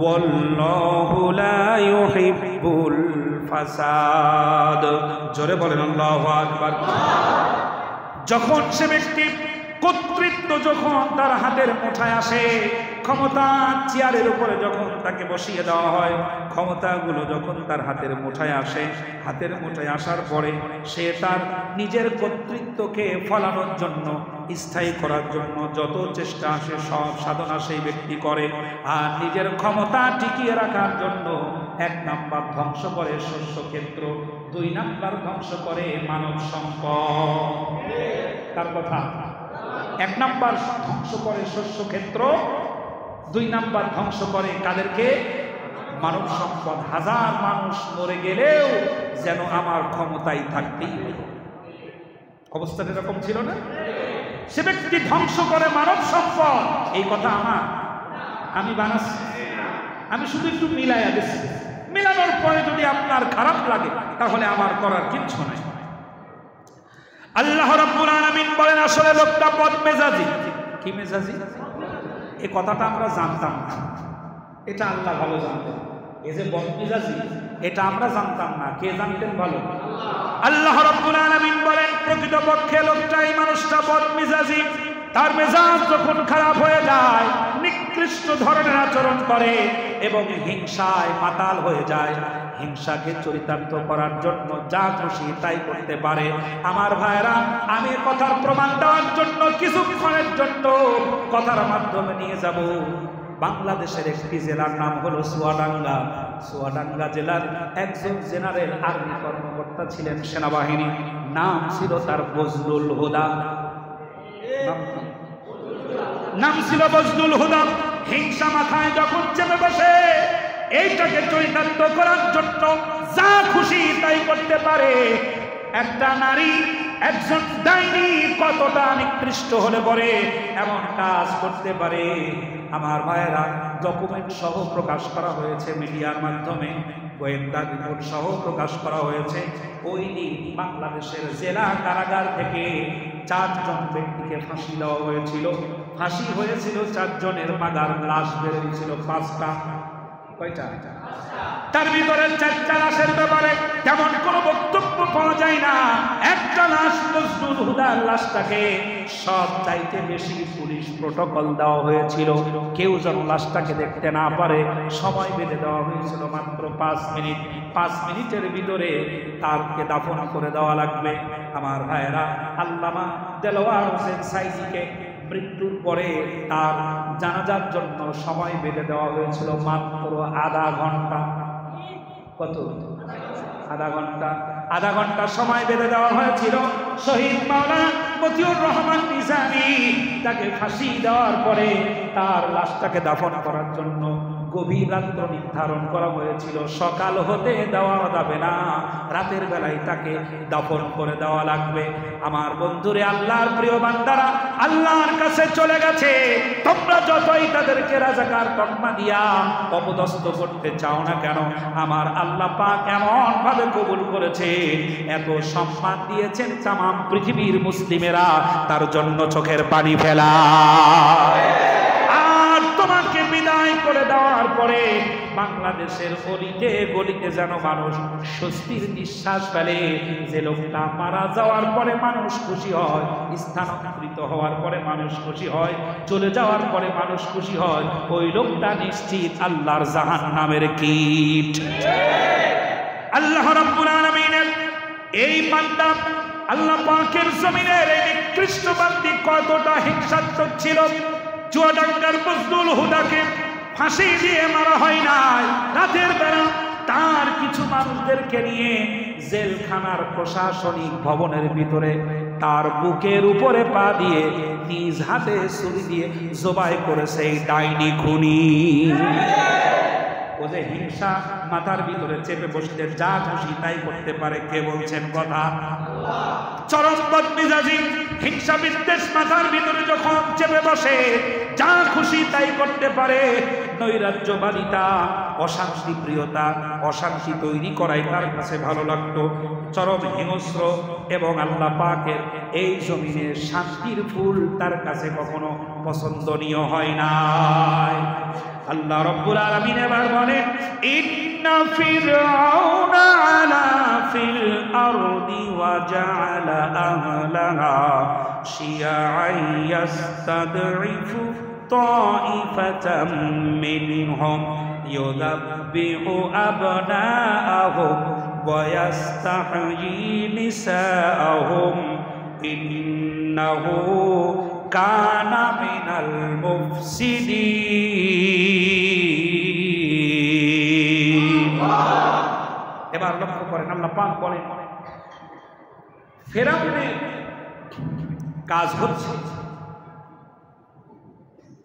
ওয়াল্লাহু লা ইউহিব্বুল ফাসাদ। জোরে বলেন আল্লাহু আকবার। যখন সে ব্যক্তি কর্তৃত্ব যখন তার হাতের মুঠায় আসে, ক্ষমতা চেয়ারের উপরে যখন তাকে বসিয়ে দেওয়া হয়, ক্ষমতাগুলো যখন তার হাতের মুঠায় আসে, হাতের মুঠায় আসার পরে সে তার নিজের কর্তৃত্বকে ফলানোর জন্য, স্থায়ী করার জন্য যত চেষ্টা আসে সব সাধনা সেই ব্যক্তি করে। আর নিজের ক্ষমতা টিকিয়ে রাখার জন্য 1 নাম্বার ধ্বংস করে শস্যক্ষেত্র, 2 নাম্বার ধ্বংস করে মানব সম্পদ। তার কথা 1 নাম্বার ধ্বংস করে শস্যক্ষেত্র, 2 নাম্বার ধ্বংস করে কাদেরকে? মানব সম্পদ। হাজার মানুষ মরে গেলেও যেন আমার ক্ষমতায় থাকতেই হবে। অবস্থাটা এরকম ছিল না? সে ব্যক্তি ধ্বংস করে মানব সম্পদ। এই কথা আমি বানাচ্ছি, আমি শুধু একটু মিলাইয়া দিচ্ছি। মিলানোর পরে যদি আপনার খারাপ লাগে তাহলে আমার করার কিচ্ছু নাই। আল্লাহ রাব্বুল আলামিন বলেন আসলে লোকটা বদমেজাজি। কি মেজাজি? এই কথাটা আমরা জানতাম না, এটা আল্লাহ ভালো জানতেন। এই যে বদমেজাজি, এটা আমরা জানতাম না। কে জানতেন ভালো? আল্লাহ রাব্বুল আলামিন বলেন প্রকৃতপক্ষে লোকটা, এই মানুষটা বদমেজাজি। তার মেজাজ যখন খারাপ হয়ে যায়, নিকৃষ্ট ধরনের আচরণ করে এবং হিংসায় মাতাল হয়ে যায়। হিংসাকে চরিতার্থ করার জন্য যা খুশি তাই করতে পারে। আমার ভাইরা, আমি কথার প্রমাণ দেওয়ার জন্য কিছুক্ষণের জন্য কথার মাধ্যমে নিয়ে যাব বাংলাদেশের একটি জেলার নাম হলো চুয়াডাঙ্গা। চুয়াডাঙ্গা জেলার একজন জেনারেল আর্মি কর্মকর্তা ছিলেন, সেনাবাহিনী। নাম ছিল তার বজলুল হুদা। নাম ছিল বজলুল হুদা। হিংসা মাথায় যখন চেপে বসে, এইটাকে চরিতার্থ করার জন্য যা খুশি তাই করতে পারে। একটা নারী, একজন ডাইনি কতটা নিকৃষ্ট হলে পরে এমন কাজ করতে পারে। আমার ভাইয়েরা, ডকুমেন্ট সহ প্রকাশ করা হয়েছে মিডিয়ার মাধ্যমে, গোয়েন্দা রিপোর্ট সহ প্রকাশ করা হয়েছে। ওই দিন বাংলাদেশের জেলা কারাগার থেকে 4 জন ব্যক্তিকে ফাঁসি দেওয়া হয়েছিল। ফাঁসি হয়েছিল 4 জনের, মাগার লাশ বেরিয়েছিল 5টা। কয়টা? তার ভিতরে 4টা লাশের ব্যাপারে তেমন কোনো বক্তব্য পাওয়া যায় না। একটা লাশ মজনুল হুদার লাশটাকে সব চাইতে বেশি পুলিশ প্রটোকল দেওয়া হয়েছিল, কেউ যেন লাশটাকে দেখতে না পারে। সময় বেঁধে দেওয়া হয়েছিল মাত্র 5 মিনিট। 5 মিনিটের ভিতরে তারকে দাফন করে দেওয়া লাগবে। আমার ভাইয়েরা, আল্লামা দেলোয়ার হোসেন সাইদিকে মৃত্যুর পরে তার জানাজার জন্য সময় বেঁধে দেওয়া হয়েছিল মাত্র আধা ঘন্টা। কত? আধা ঘন্টা সময় বেঁধে দেওয়া হয়েছিল। শহীদ মাওলানা মতিউর রহমান নিজামী, তাকে ফাঁসি দেওয়ার পরে তার লাশটাকে দাফন করার জন্য গভীর রাত্র নির্ধারণ করা হয়েছিল। সকাল হতে দেওয়া যাবে না, রাতের বেলায় তাকে দাফন করে দেওয়া লাগবে। আমার বন্ধুরে, আল্লাহর প্রিয় বান্দারা আল্লাহর কাছে চলে গেছে। তোমরা যতই তাদেরকে রাজাকার তকমা দিয়া অপদস্থ করতে চাও না কেন, আমার আল্লাহ পাক এমন ভাবে কবুল করেছে, এত সম্মান দিয়েছেন, তামাম পৃথিবীর মুসলিমেরা তার জন্য চোখের পানি ফেলায়। আর তোমাকে বিদায় করে দেওয়ার পরে বাংলাদেশের গলিতে গলিতে যেন মানুষ স্বস্তির নিঃশ্বাস ফেলে। যে লোকটা মারা যাওয়ার পরে মানুষ খুশি হয়, স্থানান্তরিত হওয়ার পরে মানুষ খুশি হয়, চলে যাওয়ার পরে মানুষ খুশি হয়, ওই লোকটা নিশ্চিত আল্লাহর জাহান্নামের কীট। আল্লাহ রাব্বুল আলামিনের এই বান্দা, আল্লাহ পাকের জমিনের এই নিকৃষ্ট বান্দি কতটা হিংসাত্মক ছিল। চুয়াডাঙ্গার মজনুল হুদাকে ফাঁসি দিয়ে মারা হয় নাই, রাতের বেলা তার কিছু মানুষদেরকে নিয়ে জেলখানার প্রশাসনিক ভবনের ভিতরে তার বুকের উপরে পা দিয়ে নিজ হাতে ছুরি দিয়ে জবাই করেছে এই ডাইনি খুনি। ও যে হিংসা মাথার ভিতরে চেপে বসতে যা খুশি তাই করতে পারে, কে বলছেন কথা? চরম বদমেজাজি হিংসা বিদ্বেষ মাথার ভিতরে যখন চেপে বসে যা খুশি তাই করতে পারে। নৈরাজ্যবাদিতা, অশান্তি প্রিয়তা, অশান্তি তৈরি করাই তার কাছে ভালো লাগতো। চরম হিংস্র এবং আল্লাহ পাকের এই জমিনে শান্তির ফুল তার কাছে কখনো পছন্দনীয় হয় নাই। আল্লাহ রাব্বুল আলামিন এবার বলেন, ইন্না ফিরআউনা আলা ফিল আরদি ওয়া জাআলা আহলাহা শিয়াআন ইয়াস্তাদঈফু তাইফাতাম মিনহুম ইউযাব্বিহু আবনাআহুম ওয়া ইয়াস্তাহয়ী নিসাআহুম ইন্নাহু কানা মিনাল মুফসিদিন। এবার লক্ষ্য করেন, আল্লাহ পাক বলেন, ফেরাউনের কাজ হচ্ছে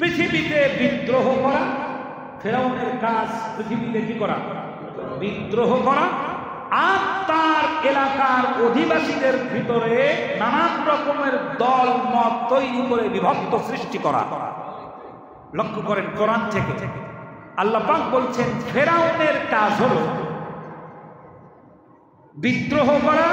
পৃথিবীতে বিদ্রোহ করা। ফেরাউনের কাজ পৃথিবীতে কি করা? বিদ্রোহ করা। আর তার এলাকার অধিবাসীদের ভিতরে নানান রকমের দল মত তৈরি করে বিভক্ত সৃষ্টি করা। লক্ষ্য করেন, কোরআন থেকে আল্লাহ পাক বলছেন ফেরাউনের কাজ হলো বিদ্রোহ করা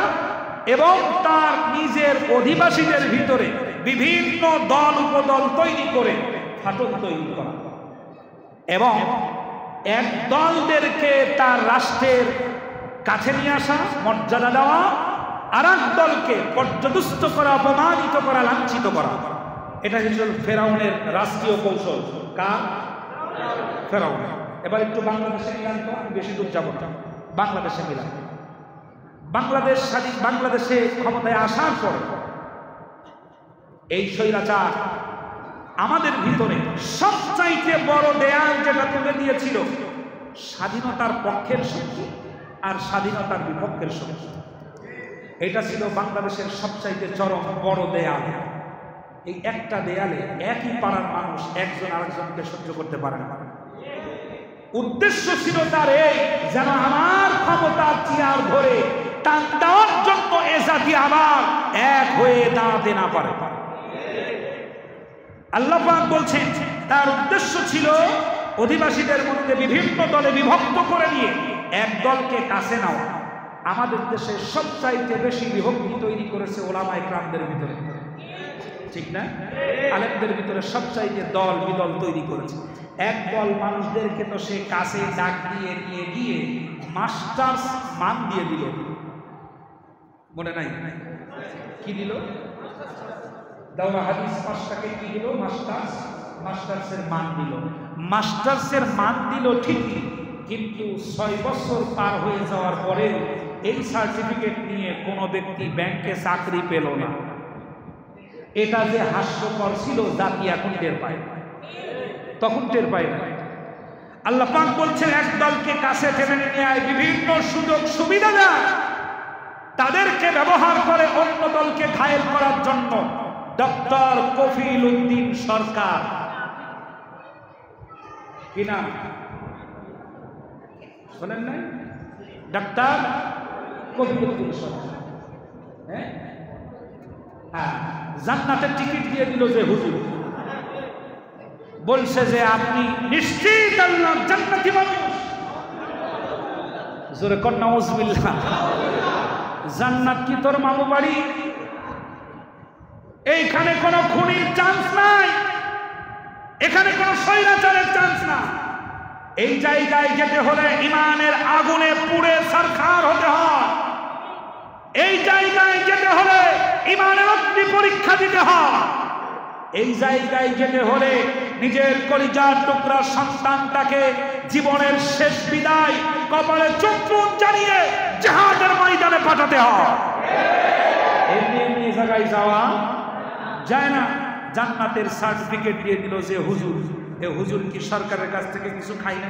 এবং তার নিজের অধিবাসীদের ভিতরে বিভিন্ন দল উপদল তৈরি করে ফাটল তৈরি করা এবং এক দলদেরকে তার রাষ্ট্রের কাছে নিয়ে আসা, মর্যাদা দেওয়া, আর এক দলকে পর্যদুস্ত করা, অপমানিত করা, লাঞ্ছিত করা। এটা হচ্ছে ফেরাউনের রাষ্ট্রীয় কৌশল। কার? ফেরাউন। এবার একটু বাংলাদেশে মিলান তো, আমি বেশি দূর যাব না। বাংলাদেশে মিলান। বাংলাদেশ স্বাধীন, বাংলাদেশে ক্ষমতায় আসার পর এই স্বৈরাচার আমাদের ভিতরে সবচাইতে বড় দেয়াল যেটা তুলে দিয়েছিল, স্বাধীনতার পক্ষের শক্তি আর স্বাধীনতার বিপক্ষের শক্তি। এটা ছিল বাংলাদেশের সবচাইতে চরম বড় দেয়াল। এই একটা দেয়ালে একই পাড়ার মানুষ একজন আরেকজনকে সহ্য করতে পারে না। উদ্দেশ্য ছিল তার এই, যেন আমার ক্ষমতার চেয়ার ধরে টান দেওয়ার জন্য এ জাতি আবার এক হয়ে দাঁড়াতে না পারে। আল্লাহ পাক বলছেন তার উদ্দেশ্য ছিল অধিবাসীদের মধ্যে বিভিন্ন দলে বিভক্ত করে নিয়ে এক দলকে কাছে নেওয়া। আমাদের দেশে সবচাইতে বেশি বিভক্তি তৈরি করেছে ওলামায়ে কেরামদের ভিতরে, ঠিক না? আলেমদের ভিতরে সবচাইতে দল বিদল তৈরি করেছে। এক দল মানুষদেরকে তো সে কাছে ডাক দিয়ে নিয়ে গিয়ে মাস্টার্স মান দিয়ে দিল, মনে নাই? কি দিল? দাওরা হাদিস পাঁচটাকে কি দিল? মাস্টার্সের মান দিল। মাস্টার্সের মান দিল ঠিকই, কিন্তু 6 বছর পার হয়ে যাওয়ার পরে এই সার্টিফিকেট নিয়ে কোনো ব্যক্তি ব্যাংকে চাকরি পেল না। এটা যে হাস্যকর ছিল জাতি এখন টের পায়, তখন টের পায় না। আল্লাহ পাক বলছেন এক দলকে কাছে টেনে নিয়ে আয়, বিভিন্ন সুযোগ সুবিধা দেয়, তাদেরকে ব্যবহার করে অন্য দলকে ঘায়েল করার জন্য। ডক্টর কফিল উদ্দিন সরকার, কি নাম শোনেন নাই? ডাক্তার কফিল উদ্দিন সরকার, হ্যাঁ, জান্নাতের টিকিট দিয়ে দিল যে হুজুর, বলছে যে আপনি নিশ্চিত আল্লাহ জান্নাতি মানুষ। জোরে কর নাউজুবিল্লাহ। জান্নাত কি তোর মামু বাড়ি? এইখানে কোনো খুনির চান্স নাই, এখানে কোনো স্বৈরাচারের চান্স না। এই জায়গায় যেতে হলে ইমানের আগুনে পুড়ে ছারখার হতে হয়। এই জায়গায় যেতে হলে ইমানের অগ্নি পরীক্ষা দিতে হয়। এই জায়গায় যেতে হলে নিজের কলিজার টুকরা সন্তানটাকে জীবনের শেষ বিদায় কপালে চুম্বন জানিয়ে জিহাদের ময়দানে পাঠাতে হয়। এমনি জায়গায় যাওয়া যায় না। জান্নাতের সার্টিফিকেট দিয়ে দিল যে হুজুর, এ হুজুর কি সরকারের কাছ থেকে কিছু খাই না?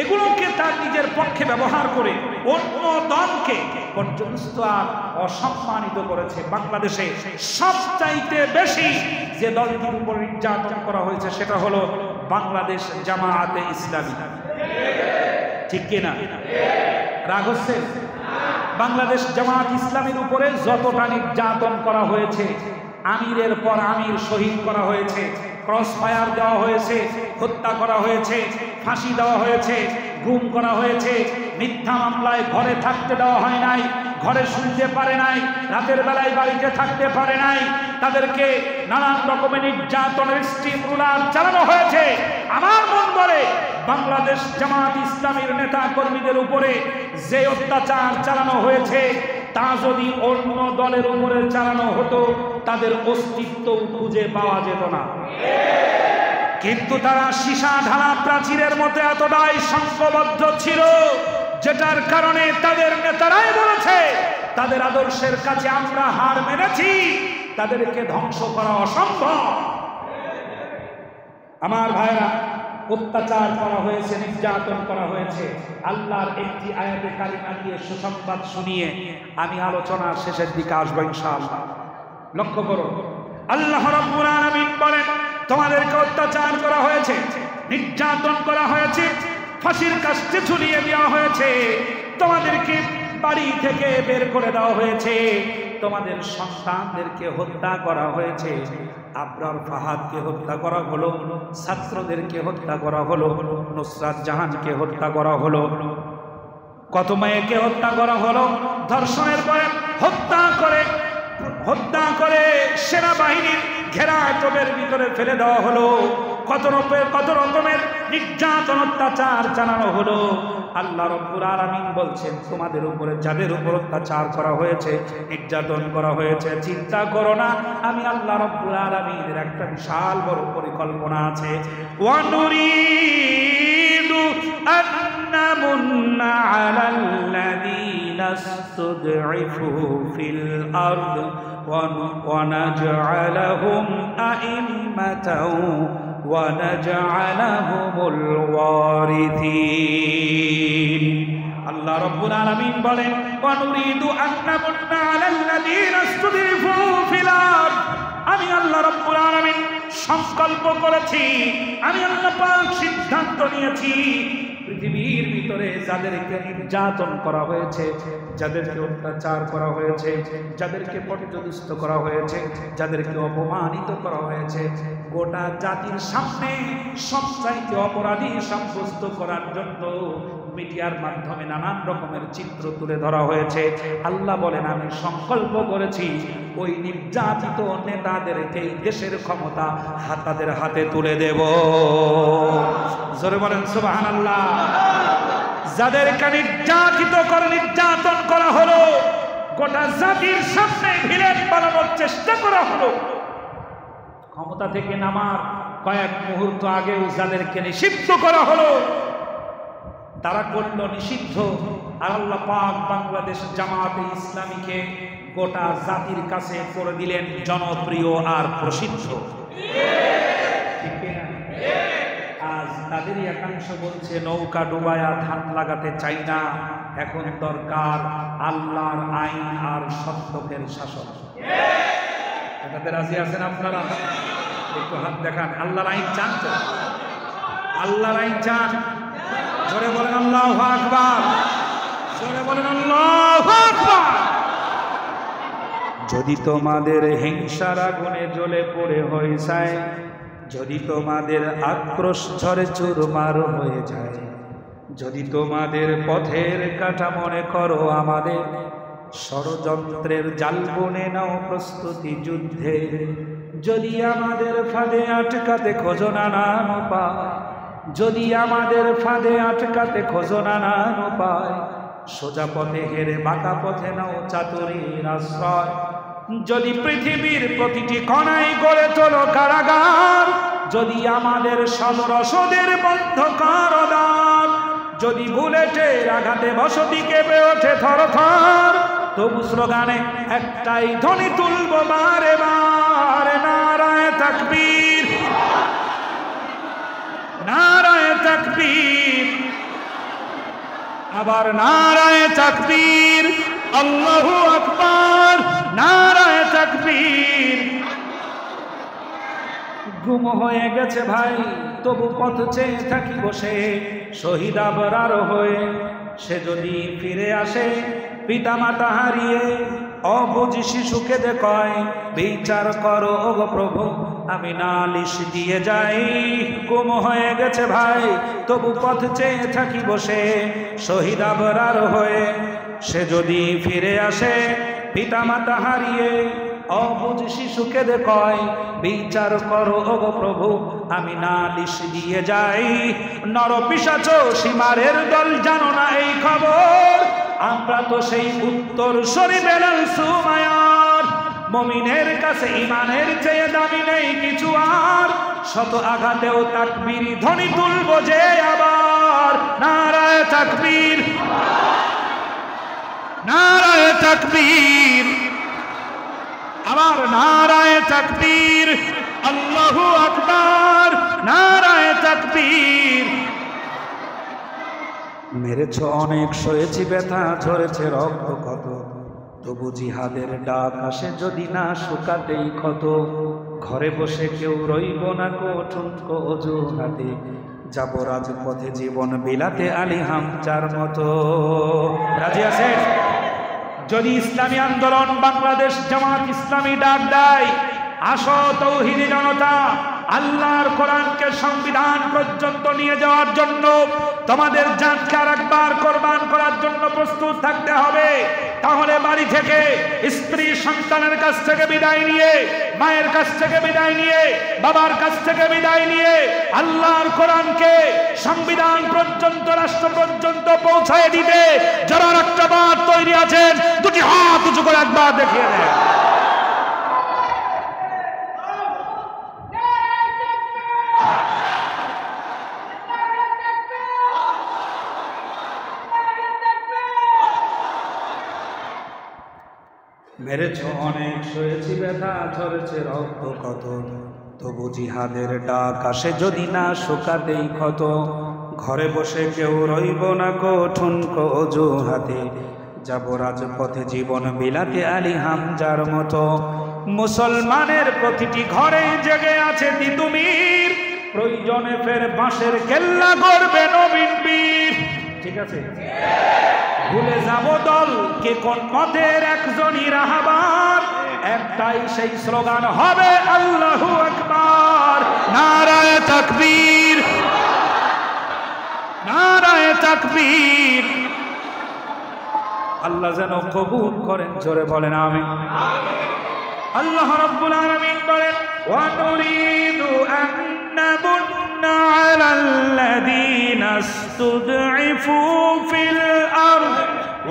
এগুলোকে তার নিজের পক্ষে ব্যবহার করে অন্য দলকে পর্যন্ত অসম্মানিত করেছে। বাংলাদেশে সবচাইতে বেশি যে দলটির উপর নির্যাতন করা হয়েছে সেটা হলো বাংলাদেশ জামায়াতে ইসলামী, ঠিক কিনা? রাগ হচ্ছে? বাংলাদেশ জামায়াত ইসলামীর উপরে যতটা নির্যাতন করা হয়েছে, আমিরের পর আমির শহীদ করা হয়েছে, ক্রস ফায়ার দেওয়া হয়েছে, হত্যা করা হয়েছে, ফাঁসি দেওয়া হয়েছে, গুম করা হয়েছে, মিথ্যা মামলায় ঘরে থাকতে দেওয়া হয় নাই, ঘরে শুনতে পারে নাই, রাতের বেলায় বাড়িতে থাকতে পারে নাই, তাদেরকে নানান রকমের নির্যাতনের স্টিম রুলার চালানো হয়েছে। আমার মন বলে বাংলাদেশ জামায়াত ইসলামীর নেতা কর্মীদের উপরে যে অত্যাচার চালানো হয়েছে তা যদি অন্য দলের উপরে চালানো হতো তাদের অস্তিত্ব খুঁজে পাওয়া যেত না। কিন্তু তারা সীসা ঢালা প্রাচীরের মতো এতটাই সংঘবদ্ধ ছিল, যেটার কারণে তাদের নেতারাই বলেছে তাদের আদর্শের কাছে আমরা হার মেনেছি, তাদেরকে ধ্বংস করা অসম্ভব। আমার ভাইরা, অত্যাচার করা হয়েছে, নির্যাতন করা হয়েছে। আল্লাহর একটি আয়াতে কারিমা দিয়ে সুসংবাদ শুনিয়ে আমি আলোচনার শেষের দিকে আসবো ইনশাআল্লাহ। লক্ষ্য করো, আল্লাহ রাব্বুল আলামিন বলেন তোমাদেরকে অত্যাচার করা হয়েছে, নির্যাতন করা হয়েছে, ফাঁসির কাস্তে ঝুলিয়ে দেওয়া হয়েছে, তোমাদেরকে বাড়ি থেকে বের করে দেওয়া হয়েছে, তোমাদের সন্তানদেরকে হত্যা করা হয়েছে, আবরার ফাহাদকে হত্যা করা হলো, ছাত্রদেরকে হত্যা করা হলো, নুসরাত জাহানকে হত্যা করা হলো, কত মেয়েকে হত্যা করা হলো, ধর্ষণের পরে হত্যা করে সেনাবাহিনীর ঘেরাটোপের ভিতরে ফেলে দেওয়া হলো, কত রকমের নির্যাতন অত্যাচার চালানো হলো। আল্লাহ রাব্বুল আলামিন বলছেন তোমাদের উপরে যাদের উপর অত্যাচার করা হয়েছে, নির্যাতন করা হয়েছে, চিন্তা করো না, আমি আল্লাহ রাব্বুল আলামিনের একটা বিশাল বড় পরিকল্পনা আছে। ওয়া নুরিদু আন নামুন্না আলাল্লাযীনা ইসতুদঈফু ফিল আরদ ওয়া নাজআলাহুম আইম্মাতাও ওয়া নাজআলাহুমুল ওয়ারিথিন। আল্লাহ রাব্বুল আলামিন বলেন ওয়া নুরিদু আন নামুন্না আলাল্লাযীনা ইসতুদঈফু ফিল আরদ, আমি আল্লাহ রাব্বুল আলামিন সংকল্প করেছি, আমি আল্লাহ পাক সিদ্ধান্ত সিদ্ধান্ত নিয়েছি পৃথিবীর ভিতরে যাদেরকে নির্যাতন করা হয়েছে, যাদেরকে অত্যাচার করা হয়েছে, যাদেরকে পর্যদস্ত করা হয়েছে, যাদেরকে অপমানিত করা হয়েছে, গোটা জাতির সামনে সবচাইতে অপরাধী সাব্যস্ত করার জন্য মিডিয়ার মাধ্যমে নানান রকমের চিত্র তুলে ধরা হয়েছে। আল্লাহ বলেন, আমি সংকল্প করেছি ওই নির্যাতিত নেতাদেরকে দেশের ক্ষমতা তাদের হাতে তুলে দেব। জোরে বলেন সুবহানাল্লাহ। যাদেরকে নির্যাতন করা হলো, গোটা জাতির সামনে ভিলেন বানানোর চেষ্টা করা হলো, ক্ষমতা থেকে নামার কয়েক মুহূর্ত আগেও যাদেরকে নিষিদ্ধ করা হলো, তারা করল নিষিদ্ধ। আর আল্লাহ পাক বাংলাদেশ জামাতে ইসলামীকে গোটা জাতির কাছে করে দিলেন জনপ্রিয় আর প্রসিদ্ধ। আজ তাদেরই একাংশ বলছে নৌকা ডুবায়া ধান লাগাতে চাই না, এখন দরকার আল্লাহর আইন আর সত্যের শাসন। এটাতে রাজি আছেন আপনারা? একটু হাত দেখান। আল্লাহর আইন চান তো? আল্লাহর আইন চান? জোরে বলেন আল্লাহু আকবার। জোরে বলেন আল্লাহু আকবার। যদি তোমাদের হিংসার আগুনে জ্বলে পড়ে হয়ে যায়, যদি তোমাদের আক্রোশ ঝরে চুরমার হয়ে যায়, যদি তোমাদের পথের কাটা মনে করো আমাদের, ষড়যন্ত্রের জাল বুনে নাও প্রস্তুতি যুদ্ধে, যদি আমাদের ফাঁদে আটকাতে খোঁজো নানান উপায়, যদি আমাদের ফাঁদে আটকাতে খোঁজো নানান উপায়, সোজা পথে হেরে বাঁকা পথে নাও চাতুরীর আশ্রয়, যদি পৃথিবীর প্রতিটি কোণায় গড়ে তোলো কারাগার, যদি আমাদের সদরসদের বন্ধকার দ্বার, যদি বুলেটের আঘাতে বসতি কেঁপে ওঠে থরথর, তবু স্লোগানে একটাই ধ্বনি তুলব বারে বারে, নারায়ে তাকবীর, নারায়ে তাকবীর, আবার নারায়ে তাকবীর, আল্লাহু আকবার, নারায়ে তাকবীর। গুম হয়ে গেছে ভাই, তবু পথ চেয়ে থাকি বসে, শহীদ আবরার হয়ে সে যদি ফিরে আসে, পিতামাতা হারিয়ে অবুঝ শিশুকে দেখায়, বিচার করো ওগো প্রভু, আমি নালিশ দিয়ে যাই। গুম হয়ে গেছে ভাই, তবু পথ চেয়ে থাকি বসে, শহীদ আবরার হয়ে সে যদি ফিরে আসে, পিতামাতা হারিয়ে অবুঝ শিশুকে দেখায়, বিচার করো ওগো প্রভু, আমি নালিশ দিয়ে যাই। নরপিশাচ সীমারের দল জানো না এই খবর, আমরা তো সেই উত্তর সরি বেলাল সুমায়ার, মুমিনের কাছে ইমানের চেয়ে দামি নেই কিছু আর, শত আঘাতেও তাকবীর ধ্বনি তুলব যে আবার, নারায়ে তাকবীর, নারায়ে তাকবীর, আবার নারায়ে তাকবীর, আল্লাহু আকবার, নারায়ে তাকবীর। মেরেছ অনেক, সয়েছি ব্যথা, ঝরেছে রক্ত কত, তবু জিহাদের ডাক আসে যদি না শুকাতেই ক্ষত, ঘরে বসে কেউ রইব না কঠোর অজুহাতে, যাব রাজপথে জীবন বিলাতে আলী হামচার মতো। রাজি আছে? যদি ইসলামী আন্দোলন বাংলাদেশ জামাত ইসলামী ডাক দেয়, আসো তৌহিদি জনতা, আল্লাহর কোরআনকে সংবিধান পর্যন্ত নিয়ে যাওয়ার জন্য তোমাদের জানকে আরেকবার কোরবান করার জন্য প্রস্তুত থাকতে হবে। তাহলে বাড়ি থেকে, স্ত্রী সন্তানের কাছ থেকে বিদায় নিয়ে, মায়ের কাছ থেকে বিদায় নিয়ে, বাবার কাছ থেকে বিদায় নিয়ে, আল্লাহর কোরআনকে সংবিধান পর্যন্ত, রাষ্ট্র পর্যন্ত পৌঁছায় দিতে যারা রাষ্ট্রবাদ তৈরি আছেন, দুটি হাত উঁচু করে একবার দেখিয়ে দেয়। মেরেছ অনেক, সয়েছি ব্যথা, ঝরেছে রক্ত কত, তবু জিহাদের ডাক আসে যদি না শুকাতেই ক্ষত, ঘরে বসে কেউ রইব না কঠোর অজুহাতে, যাব রাজপথে জীবন বিলাতে আলী হামজার মতো। মুসলমানের প্রতিটি ঘরে জেগে আছে তিতুমির, প্রয়োজনে ফের বাঁশের কেল্লা করবে নবীন বীর। ঠিক আছে, ভুলে যাব দল কে কোন পথের, একজনই রাহবার, একটাই সেই স্লোগান হবে আল্লাহু আকবার। নারায়ে তাকবীর, নারায়ে তাকবীর। আল্লাহ যেন কবুল করেন, জোরে বলেন আমিন। আল্লাহ রাব্বুল আলামিন বলেন, ওয়া নুরিদু আন নামুন্না আলাল্লাযীনা ইসতুদঈফু ফিল আরদ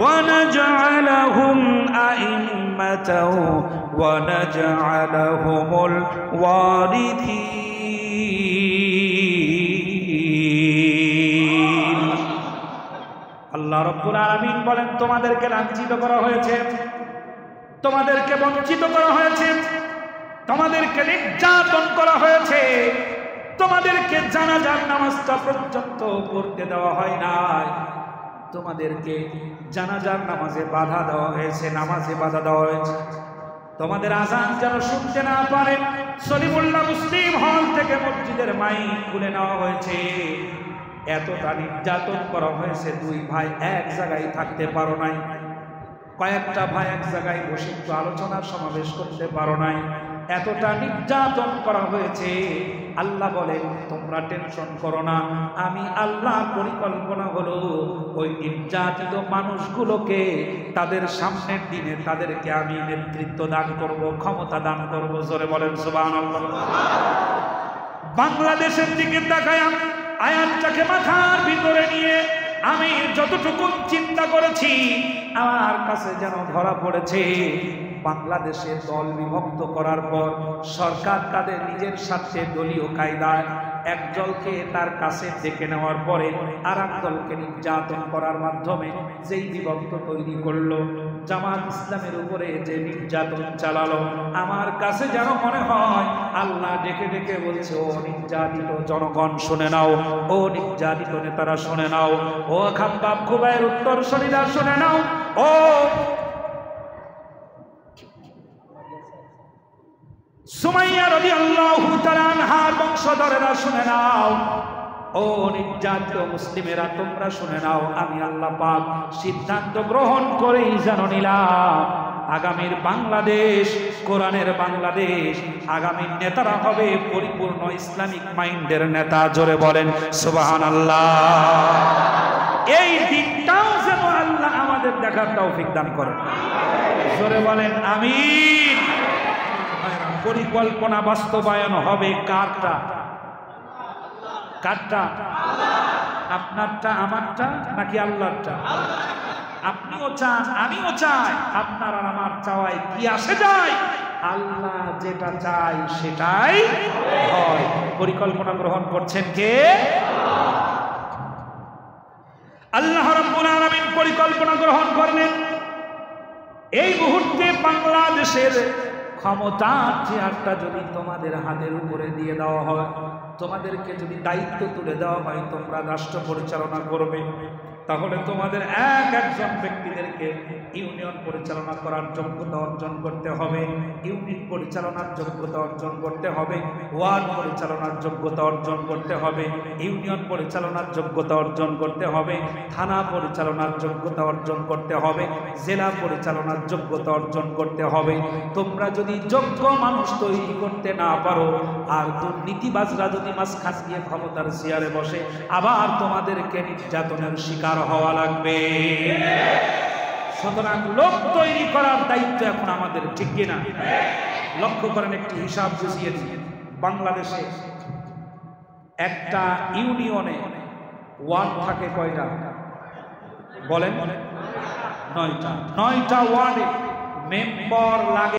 ওয়া নাজআলাহুম আইম্মাতাও ওয়া নাজআলাহুমুল ওয়ারিথিন। আল্লাহ রাব্বুল আলামিন বলেন, তোমাদেরকে লাঞ্ছিত করা হয়েছে, তোমাদেরকে বঞ্চিত করা হয়েছে, তোমাদেরকে নির্যাতন করা হয়েছে, তোমাদেরকে জানাজার নামাজটা পর্যন্ত পড়তে দেওয়া হয় নাই, তোমাদেরকে জানাজার নামাজে বাধা দেওয়া হয়েছে, নামাজে বাধা দেওয়া হয়েছে, তোমাদের আজান যেন শুনতে না পারে সলিমুল্লাহ মুসলিম হল থেকে মসজিদের মাইক খুলে নেওয়া হয়েছে। এতটা নির্যাতন করা হয়েছে, দুই ভাই এক জায়গায় থাকতে পারো নাই, কয়েকটা ভাই এক জায়গায় বসে একটু আলোচনার সমাবেশ করতে পারো নাই, এতটা নির্যাতন করা হয়েছে। আল্লাহ বলেন, তোমরা টেনশন করো না, আমি আল্লাহ পরিকল্পনা হলো ওই নির্যাতিত মানুষগুলোকে তাদের সামনের দিনে তাদেরকে আমি নেতৃত্ব দান করব, ক্ষমতা দান করব। জোরে বলেন সুবহানাল্লাহ। বাংলাদেশের দিকে তাকায় আয়াতটাকে মাথার ভিতরে নিয়ে আমি যতটুকু চিন্তা করেছি আমার কাছে যেন ধরা পড়েছে, বাংলাদেশে দল বিভক্ত করার পর সরকার তাদের নিজের স্বার্থে দলীয় কায়দায় এক দলকে তার কাছে ডেকে নেওয়ার পরে আর এক দলকে নির্যাতন করার মাধ্যমে যেই বিভক্ত তৈরি করলো, জামাত ইসলামের উপরে যে নির্যাতন চালালো, আমার কাছে যেন মনে হয় আল্লাহ ডেকে ডেকে বলছে, ও নির্যাতিত জনগণ শুনে নাও, ও নির্যাতিত নেতারা শুনে নাও, ও খাব্বাব খুবাইয়ের উত্তরসূরিরা শুনে নাও, ও সুমাইয়া রাদিয়াল্লাহু তাআলা আনহার বংশধরেরা শুনে নাও, ও নির্যাতিত মুসলিমেরা তোমরা শুনে নাও। আমি আল্লাহ পাক সিদ্ধান্ত গ্রহণ করেই যেন নিলাম, আগামীর বাংলাদেশ কোরআনের বাংলাদেশ, আগামীর নেতারা হবে পরিপূর্ণ ইসলামিক মাইন্ডের নেতা। জোরে বলেন সুবহানাল্লাহ। এই দিনটাও যেন আল্লাহ আমাদের দেখার তৌফিক দান করেন। জোরে বলেন আমিন। পরিকল্পনা বাস্তবায়ন হবে কারটা? কারটা? আপনারটা, আমারটা, নাকি আল্লাহরটা? আপনিও চান, আমিও চাই, আপনার আর আমার চাওয়ায় কি আসে যায়? আল্লাহ যেটা চাই সেটাই হয়। পরিকল্পনা গ্রহণ করছেন কে? আল্লাহ রাব্বুল আলামিন পরিকল্পনা গ্রহণ করলেন। এই মুহূর্তে বাংলাদেশের ক্ষমতার চেয়ারটা যদি তোমাদের হাতের উপরে দিয়ে দেওয়া হয়, তোমাদেরকে যদি দায়িত্ব তুলে দেওয়া হয় তোমরা রাষ্ট্র পরিচালনা করবে, তাহলে তোমাদের এক একজন ব্যক্তিদেরকে ইউনিয়ন পরিচালনা করার যোগ্যতা অর্জন করতে হবে, ইউনিট পরিচালনার যোগ্যতা অর্জন করতে হবে, ওয়ার্ড পরিচালনার যোগ্যতা অর্জন করতে হবে, ইউনিয়ন পরিচালনার যোগ্যতা অর্জন করতে হবে, থানা পরিচালনার যোগ্যতা অর্জন করতে হবে, জেলা পরিচালনার যোগ্যতা অর্জন করতে হবে। তোমরা যদি যোগ্য মানুষ তৈরি করতে না পারো, আর দুর্নীতিবাজরা যদি মাঝখান দিয়ে ক্ষমতার চেয়ারে বসে, আবার তোমাদেরকে নির্যাতনের শিকার হওয়া লাগবে। সুতরাং লোক তৈরি করার দায়িত্ব এখন আমাদের, ঠিক কিনা? লক্ষ্য করেন, একটি হিসাব বুঝিয়ে দিই। বাংলাদেশে একটা ইউনিয়নে ওয়ার্ড থাকে কয়টা বলেন? 9টা। 9টা ওয়ার্ডে মেম্বার লাগে